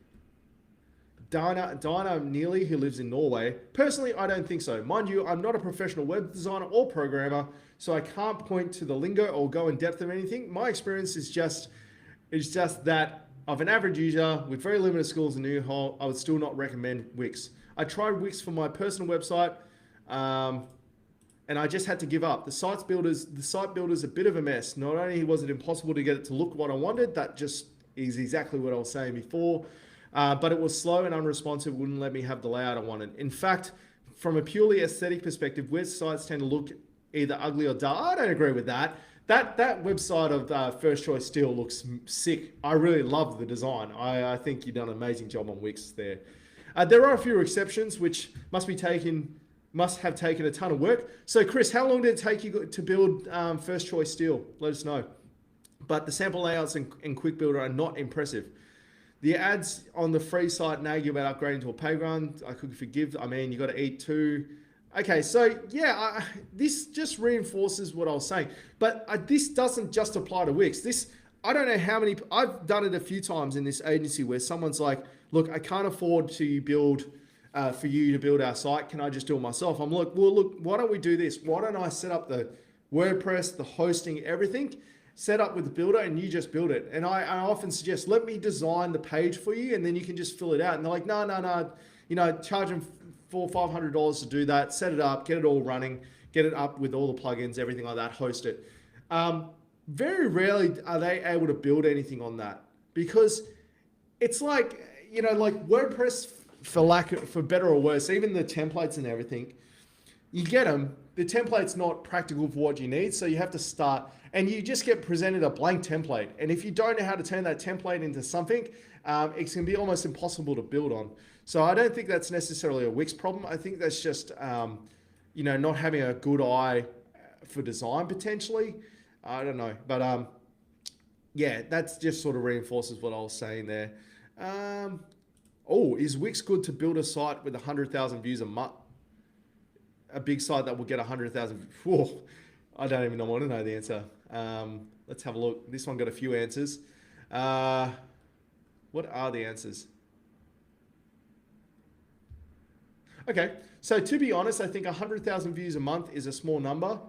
Dana Neely, who lives in Norway. Personally, I don't think so. Mind you, I'm not a professional web designer or programmer, so I can't point to the lingo or go in depth of anything. My experience is just that of an average user with very limited skills in know-how, I would still not recommend Wix. I tried Wix for my personal website, and I just had to give up. The site builder's a bit of a mess. Not only was it impossible to get it to look what I wanted, that just is exactly what I was saying before. But it was slow and unresponsive, wouldn't let me have the layout I wanted. In fact, from a purely aesthetic perspective, websites tend to look either ugly or dull. I don't agree with that. That website of First Choice Steel looks sick. I really love the design. I think you've done an amazing job on Wix there. There are a few exceptions which must have taken a ton of work. So Chris, how long did it take you to build First Choice Steel? Let us know. But the sample layouts in Quick Builder are not impressive. The ads on the free site nag you about upgrading to a paid one. I could forgive. I mean, you got to eat too. Okay, so yeah, this just reinforces what I was saying. But this doesn't just apply to Wix. I don't know how many. I've done it a few times in this agency where someone's like, "Look, I can't afford to build for you to build our site. Can I just do it myself?" I'm like, "Well, look, why don't we do this? Why don't I set up the WordPress, the hosting, everything?" Set up with the builder and you just build it. And I often suggest, let me design the page for you and then you can just fill it out. And they're like, no, charge them $400-500 to do that, set it up, get it all running, get it up with all the plugins, everything like that, host it. Very rarely are they able to build anything on that because it's like, like WordPress, for better or worse, even the templates and everything, you get them, the template's not practical for what you need, so you have to start, and you just get presented a blank template. And if you don't know how to turn that template into something, it can be almost impossible to build on. So I don't think that's necessarily a Wix problem. I think that's just, not having a good eye for design potentially. I don't know, but yeah, that's just sort of reinforces what I was saying there. Is Wix good to build a site with 100,000 views a month? A big site that will get 100,000. I don't even want to know the answer. Let's have a look. This one got a few answers. What are the answers? Okay, so to be honest, I think 100,000 views a month is a small number.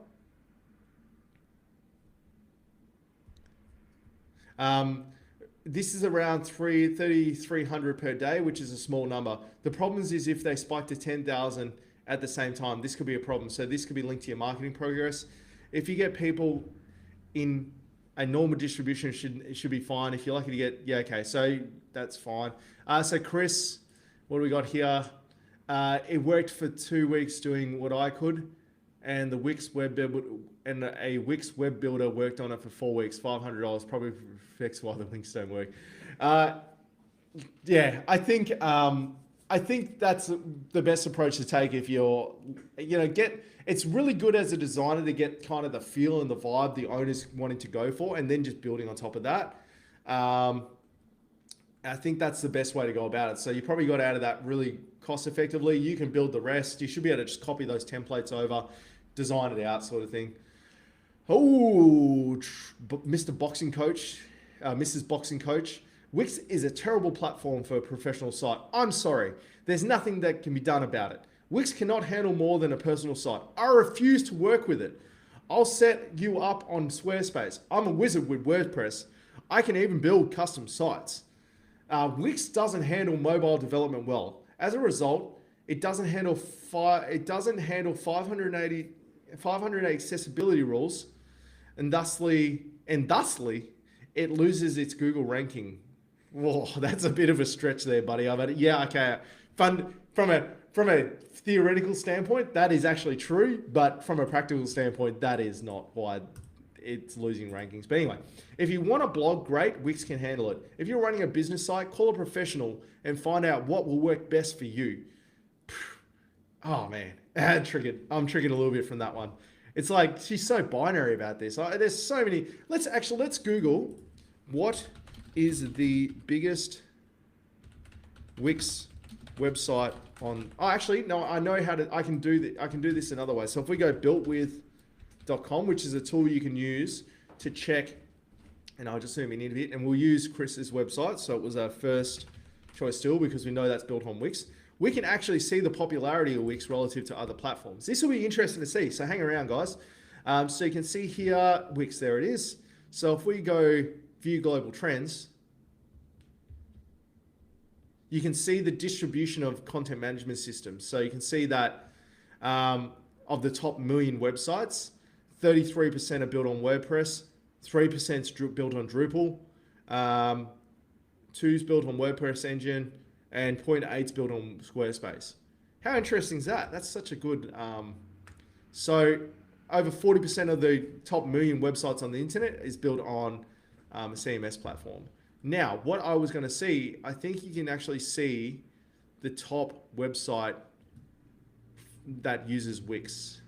This is around 3,300 per day, which is a small number. The problem is if they spike to 10,000 at the same time, this could be a problem. So this could be linked to your marketing progress. If you get people in a normal distribution, it should be fine. If you're lucky to get, yeah, okay, so that's fine. So Chris, what do we got here? It worked for 2 weeks doing what I could, and a Wix web builder worked on it for 4 weeks, $500, probably fix why the links don't work. Yeah, I think that's the best approach to take if you're, it's really good as a designer to get kind of the feel and the vibe the owner's wanting to go for, and then just building on top of that. I think that's the best way to go about it. So you probably got out of that really cost effectively. You can build the rest. You should be able to just copy those templates over, design it out sort of thing. Oh, Mr. Boxing Coach, Mrs. Boxing Coach. Wix is a terrible platform for a professional site. I'm sorry. There's nothing that can be done about it. Wix cannot handle more than a personal site. I refuse to work with it. I'll set you up on Squarespace. I'm a wizard with WordPress. I can even build custom sites. Wix doesn't handle mobile development well. As a result, it doesn't handle 580 accessibility rules, and thusly, it loses its Google ranking. Whoa, that's a bit of a stretch there, buddy. Yeah, okay. From a theoretical standpoint, that is actually true, but from a practical standpoint, that is not why it's losing rankings. But anyway, if you want a blog, great, Wix can handle it. If you're running a business site, call a professional and find out what will work best for you. Oh man, I'm triggered a little bit from that one. It's like, she's so binary about this. There's so many. Let's Google what is the biggest Wix website on. Oh, actually, no, I know how to. I can do this another way. So if we go builtwith.com, which is a tool you can use to check, and I'll just zoom in a bit, and we'll use Chris's website. So it was our first choice tool because we know that's built on Wix. We can actually see the popularity of Wix relative to other platforms. This will be interesting to see. So hang around, guys. So you can see here, Wix, there it is. So if we go view global trends, you can see the distribution of content management systems. So you can see that of the top 1 million websites, 33% are built on WordPress, 3% is built on Drupal, 2 is built on WordPress engine, and 0.8 is built on Squarespace. How interesting is that? That's such a good... So over 40% of the top million websites on the internet is built on a CMS platform. Now, what I was going to see, I think you can actually see the top website that uses Wix.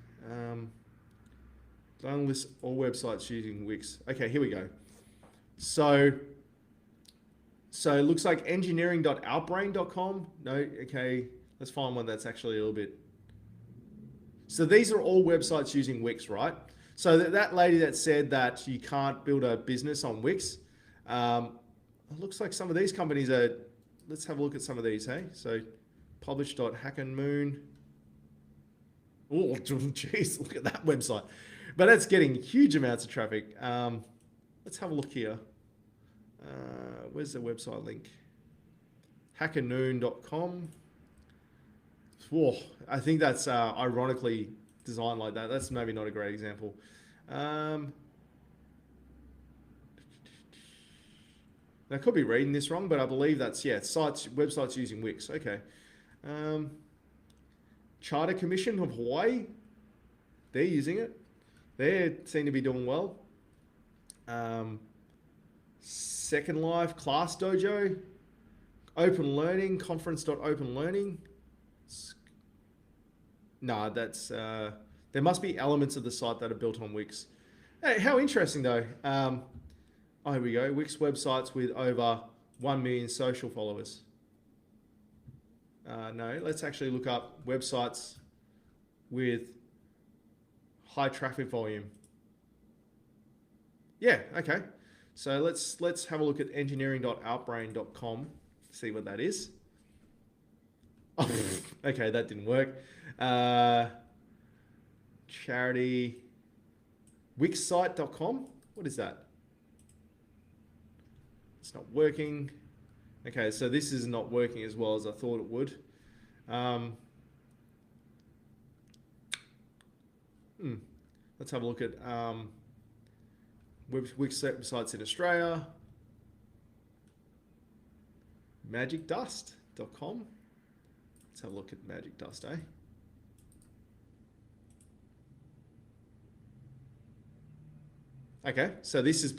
Don't list all websites using Wix. Okay, here we go. So it looks like engineering.outbrain.com. No, okay, let's find one that's actually a little bit. So these are all websites using Wix, right? So that lady that said that you can't build a business on Wix, it looks like some of these companies are, let's have a look at some of these, hey? So publish.hackandmoon. Oh, geez, look at that website. But that's getting huge amounts of traffic. Let's have a look here. Where's the website link? Hackanoon.com. Whoa, I think that's ironically designed like that. That's maybe not a great example. I could be reading this wrong, but I believe that's, yeah, websites using Wix. Okay. Charter Commission of Hawaii, they're using it. They seem to be doing well. Second Life, Class Dojo, Open Learning, Conference.openlearning. No, that's, there must be elements of the site that are built on Wix. Hey, how interesting though. Oh, here we go. Wix websites with over 1 million social followers. No, let's actually look up websites with high traffic volume. Yeah, okay. So let's have a look at engineering.outbrain.com, see what that is. Oh, okay, that didn't work. Charity wixsite.com. What is that? It's not working. Okay, so this is not working as well as I thought it would. Let's have a look at Wix websites in Australia. Magicdust.com. Let's have a look at Magic Dust, eh? Okay, so this is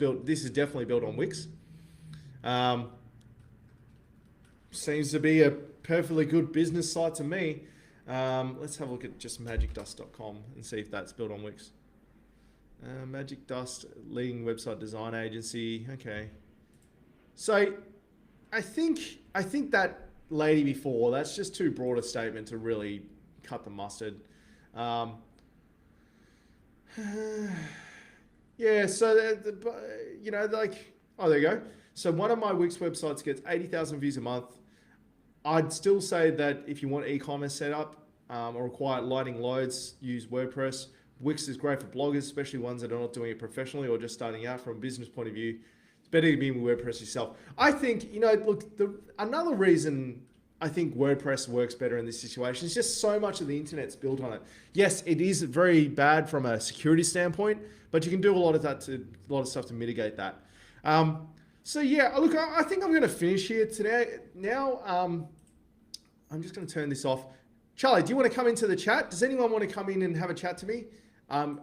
definitely built on Wix. Seems to be a perfectly good business site to me. Let's have a look at just magicdust.com and see if that's built on Wix. Magic Dust, leading website design agency. Okay. So I think that lady before, that's just too broad a statement to really cut the mustard. Yeah, so, you know, like, oh, there you go. So one of my Wix websites gets 80,000 views a month. I'd still say that if you want e-commerce setup or require lightning loads, use WordPress. Wix is great for bloggers, especially ones that are not doing it professionally or just starting out. From a business point of view, it's better to be with WordPress yourself. I think, you know, look, another reason I think WordPress works better in this situation is just so much of the internet's built on it. Yes, it is very bad from a security standpoint, but you can do a lot of stuff to mitigate that. So yeah, look, I think I'm going to finish here today. Now, I'm just going to turn this off. Charlie, do you want to come into the chat? Does anyone want to come in and have a chat to me? I'll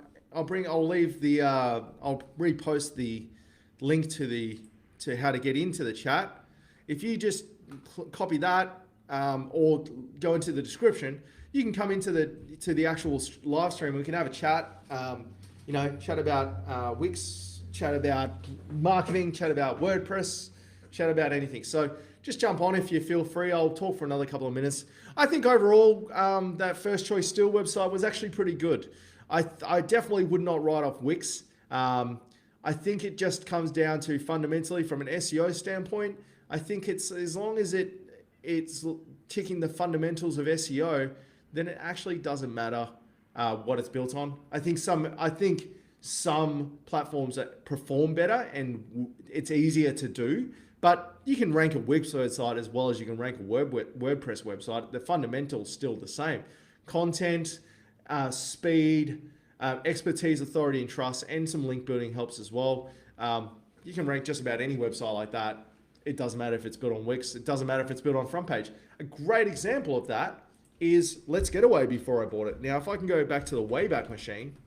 repost the link to how to get into the chat. If you just copy that or go into the description, you can come into the actual live stream. We can have a chat. You know, chat about Wix, chat about marketing, chat about WordPress, chat about anything. So just jump on if you feel free. I'll talk for another couple of minutes. I think overall, that First Choice Still website was actually pretty good. I definitely would not write off Wix. I think it just comes down to fundamentally from an SEO standpoint. I think it's as long as it's ticking the fundamentals of SEO, then it actually doesn't matter what it's built on. I think some platforms that perform better and it's easier to do, but you can rank a Wix website as well as you can rank a WordPress website. The fundamentals still the same. Content, speed, expertise, authority, and trust, and some link building helps as well. You can rank just about any website like that. It doesn't matter if it's built on Wix. It doesn't matter if it's built on front page. A great example of that is Let's Getaway before I bought it. Now, if I can go back to the Wayback Machine,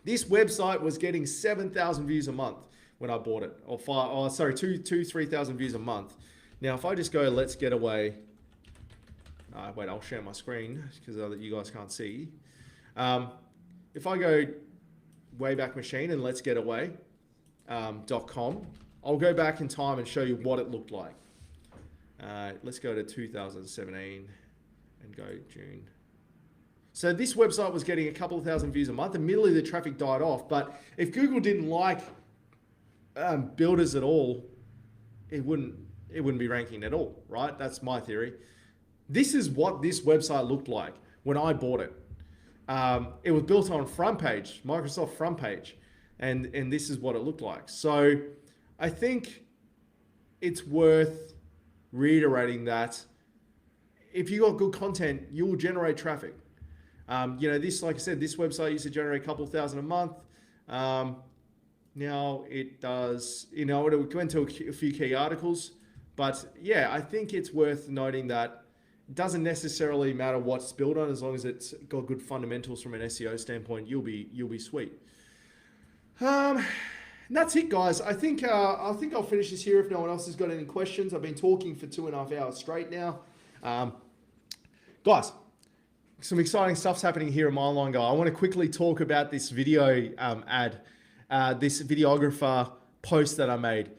This website was getting 7,000 views a month when I bought it, or 3,000 views a month. Now, if I just go, let's get away. Wait, I'll share my screen because you guys can't see. If I go Wayback Machine and let's get away .com, I'll go back in time and show you what it looked like. Let's go to 2017 and go June. So this website was getting a couple of thousand views a month. Immediately the traffic died off. But if Google didn't like builders at all, it wouldn't be ranking at all, right? That's my theory. This is what this website looked like when I bought it. It was built on front page, Microsoft front page, and this is what it looked like. So I think it's worth reiterating that if you got good content, you will generate traffic. This, like I said, this website used to generate a couple thousand a month. Now it does, it went to a few key articles, but yeah, I think it's worth noting that it doesn't necessarily matter what it's built on, as long as it's got good fundamentals from an SEO standpoint, you'll be sweet. And that's it, guys. I think I'll finish this here if no one else has got any questions. I've been talking for 2.5 hours straight now. Guys, some exciting stuff's happening here at My Online Guy. I want to quickly talk about this video ad, this videographer post that I made.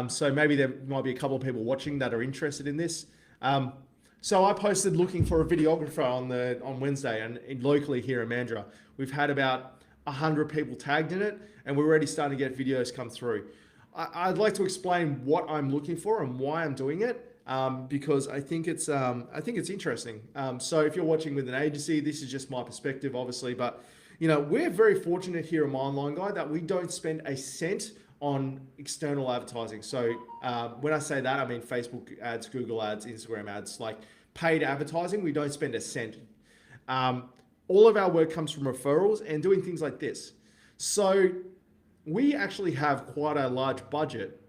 So maybe there might be a couple of people watching that are interested in this. So I posted looking for a videographer on Wednesday, and locally here in Mandurah, we've had about 100 people tagged in it, and we're already starting to get videos come through. I'd like to explain what I'm looking for and why I'm doing it, because I think it's interesting. So if you're watching with an agency, this is just my perspective, obviously, but we're very fortunate here at My Online Guy that we don't spend a cent on external advertising. So when I say that, I mean Facebook ads, Google ads, Instagram ads, like paid advertising. We don't spend a cent. All of our work comes from referrals and doing things like this. So we actually have quite a large budget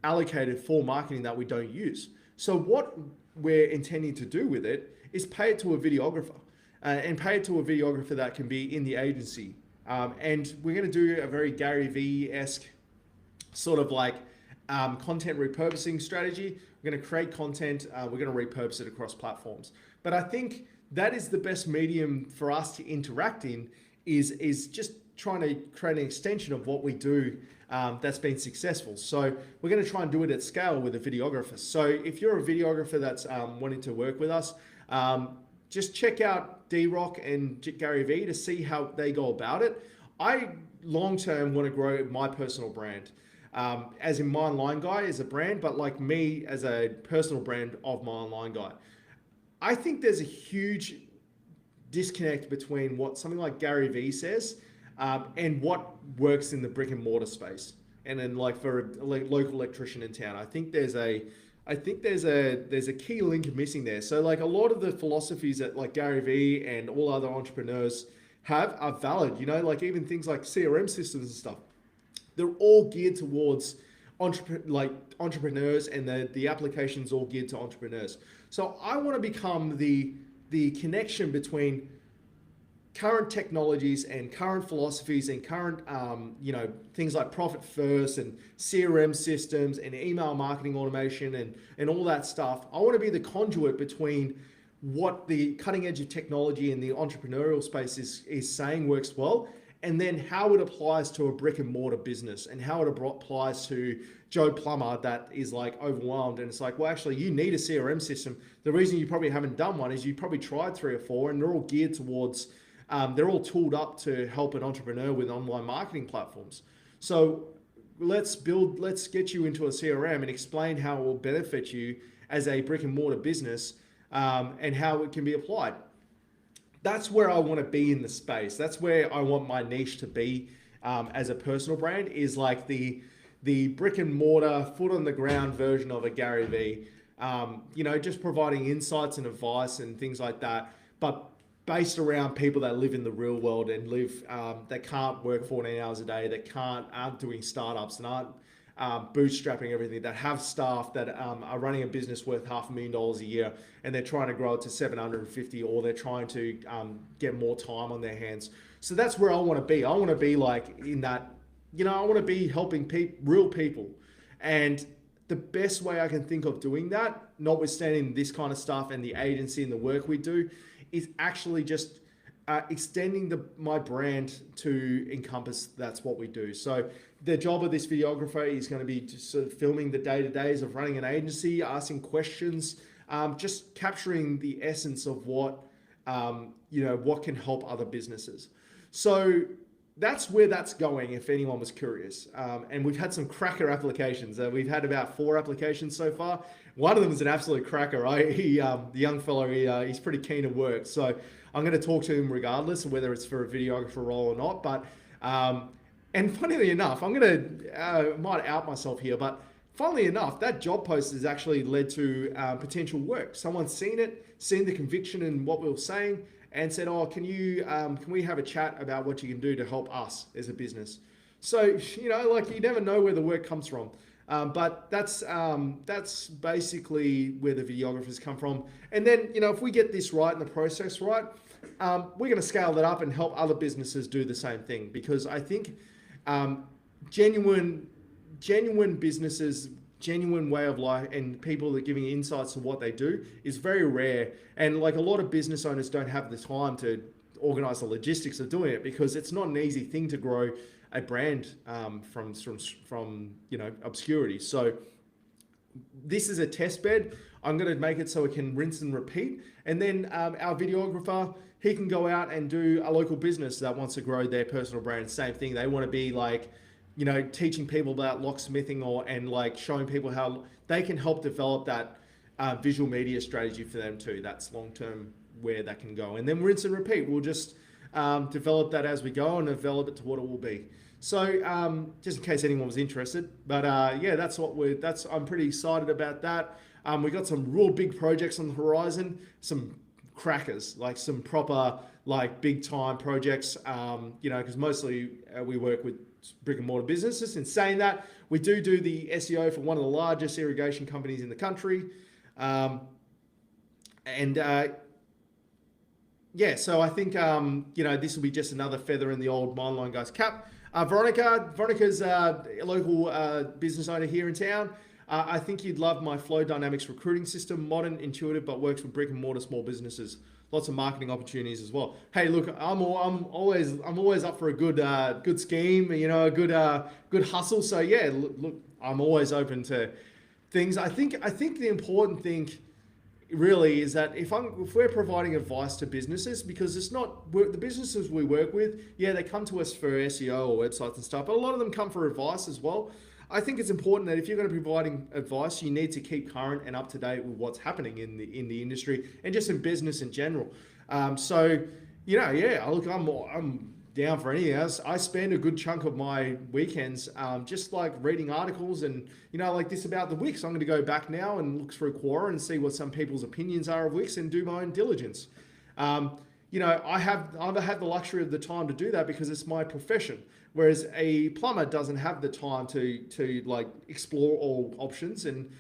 allocated for marketing that we don't use. So what we're intending to do with it is pay it to a videographer, and pay it to a videographer that can be in the agency. And we're going to do a very Gary Vee-esque sort of like content repurposing strategy. We're going to create content, we're going to repurpose it across platforms. But I think that is the best medium for us to interact in, is just trying to create an extension of what we do that's been successful. So we're going to try and do it at scale with a videographer. So if you're a videographer that's wanting to work with us, just check out D-Rock and Gary Vee to see how they go about it. I long-term want to grow my personal brand. As in My Online Guy as a brand, but like me as a personal brand of My Online Guy. I think there's a huge disconnect between what something like Gary Vee says and what works in the brick and mortar space. And then like for a local electrician in town, I think there's a key link missing there. So like a lot of the philosophies that like Gary Vee and all other entrepreneurs have are valid, like even things like CRM systems and stuff. They're all geared towards entrepreneurs, and the application's all geared to entrepreneurs. So I want to become the connection between current technologies and current philosophies and current things like profit first and CRM systems and email marketing automation and all that stuff. I want to be the conduit between what the cutting edge of technology in the entrepreneurial space is saying works well, and then how it applies to a brick and mortar business and how it applies to Joe Plumber that is like overwhelmed. And it's like, well, actually you need a CRM system. The reason you probably haven't done one is you probably tried 3 or 4, and they're all geared towards, they're all tooled up to help an entrepreneur with online marketing platforms. So let's get you into a CRM and explain how it will benefit you as a brick and mortar business, and how it can be applied. That's where I want to be in the space. That's where I want my niche to be as a personal brand, is like the brick and mortar, foot on the ground version of a Gary Vee. Just providing insights and advice and things like that, but based around people that live in the real world and live, that can't work 14 hours a day, that aren't doing startups and aren't bootstrapping everything, that have staff that are running a business worth $500,000 a year, and they're trying to grow it to 750, or they're trying to get more time on their hands. So that's where I want to be. I want to be like in that, I want to be helping real people. And the best way I can think of doing that, notwithstanding this kind of stuff and the agency and the work we do, is actually just extending my brand to encompass that's what we do. So the job of this videographer is going to be just sort of filming the day-to-days of running an agency, asking questions, just capturing the essence of what what can help other businesses. So that's where that's going, if anyone was curious. And we've had some cracker applications. We've had about 4 applications so far. One of them is an absolute cracker, right? The young fellow, he's pretty keen to work. So I'm going to talk to him regardless of whether it's for a videographer role or not. But and funnily enough, I'm going to might out myself here, but funnily enough, that job post has actually led to potential work. Someone's seen it, seen the conviction in what we were saying, and said, "Oh, can we have a chat about what you can do to help us as a business?" So like you never know where the work comes from, but that's basically where the videographers come from. And then if we get this right and the process right, we're going to scale that up and help other businesses do the same thing, because I think genuine businesses, genuine way of life, and people that are giving insights to what they do is very rare. And like a lot of business owners don't have the time to organize the logistics of doing it, because it's not an easy thing to grow a brand from obscurity. So this is a test bed. I'm going to make it so it can rinse and repeat. And then our videographer, he can go out and do a local business that wants to grow their personal brand. Same thing. They want to be like, teaching people about locksmithing and like showing people how they can help develop that visual media strategy for them too. That's long-term where that can go. And then rinse and repeat. We'll just develop that as we go and develop it to what it will be. So just in case anyone was interested, but yeah, I'm pretty excited about that. We got some real big projects on the horizon, some crackers, like some proper like big time projects, because mostly we work with brick and mortar businesses. In saying that, we do the SEO for one of the largest irrigation companies in the country. So I think, this will be just another feather in the old Mindline Guys cap. Veronica's a local business owner here in town. I think you'd love my Flow Dynamics recruiting system, modern, intuitive, but works with brick and mortar small businesses. Lots of marketing opportunities as well. Hey, look, I'm always up for a good scheme, a good hustle. So yeah, look, I'm always open to things. I think the important thing really is that if we're providing advice to businesses, because the businesses we work with, yeah, they come to us for SEO or websites and stuff, but a lot of them come for advice as well. I think it's important that if you're going to be providing advice, you need to keep current and up to date with what's happening in the industry and just in business in general. Look, I'm down for anything else. I spend a good chunk of my weekends just like reading articles and like this about the Wix. I'm going to go back now and look through Quora and see what some people's opinions are of Wix and do my own diligence. I've had the luxury of the time to do that because it's my profession. Whereas a plumber doesn't have the time to like explore all options, and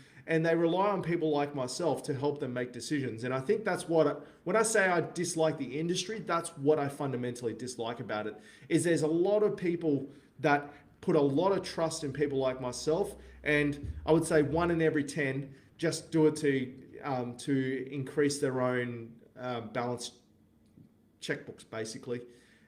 they rely on people like myself to help them make decisions. And I think that's when I say I dislike the industry, that's what I fundamentally dislike about it, is there's a lot of people that put a lot of trust in people like myself, and I would say 1 in every 10 just do it to increase their own balance checkbooks, basically.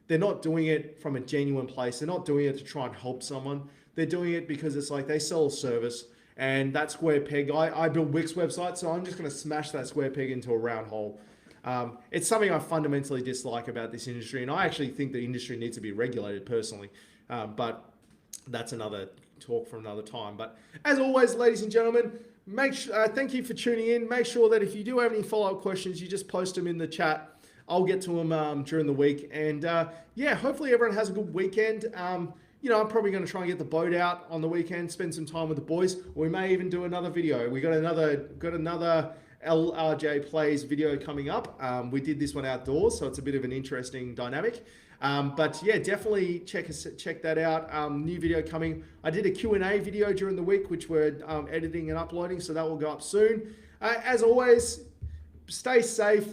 They're not doing it from a genuine place. They're not doing it to try and help someone. They're doing it because it's like they sell a service, and that square peg, I build Wix websites, so I'm just going to smash that square peg into a round hole. It's something I fundamentally dislike about this industry, and I actually think the industry needs to be regulated personally, but that's another talk for another time. But as always, ladies and gentlemen, thank you for tuning in. Make sure that if you do have any follow-up questions, you just post them in the chat. I'll get to them during the week. And hopefully everyone has a good weekend. I'm probably going to try and get the boat out on the weekend, spend some time with the boys. We may even do another video. We got another LRJ Plays video coming up. We did this one outdoors, so it's a bit of an interesting dynamic. But yeah, definitely check that out. New video coming. I did a Q&A video during the week, which we're editing and uploading, so that will go up soon. As always, stay safe.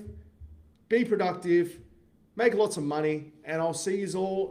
Be productive, make lots of money, and I'll see you all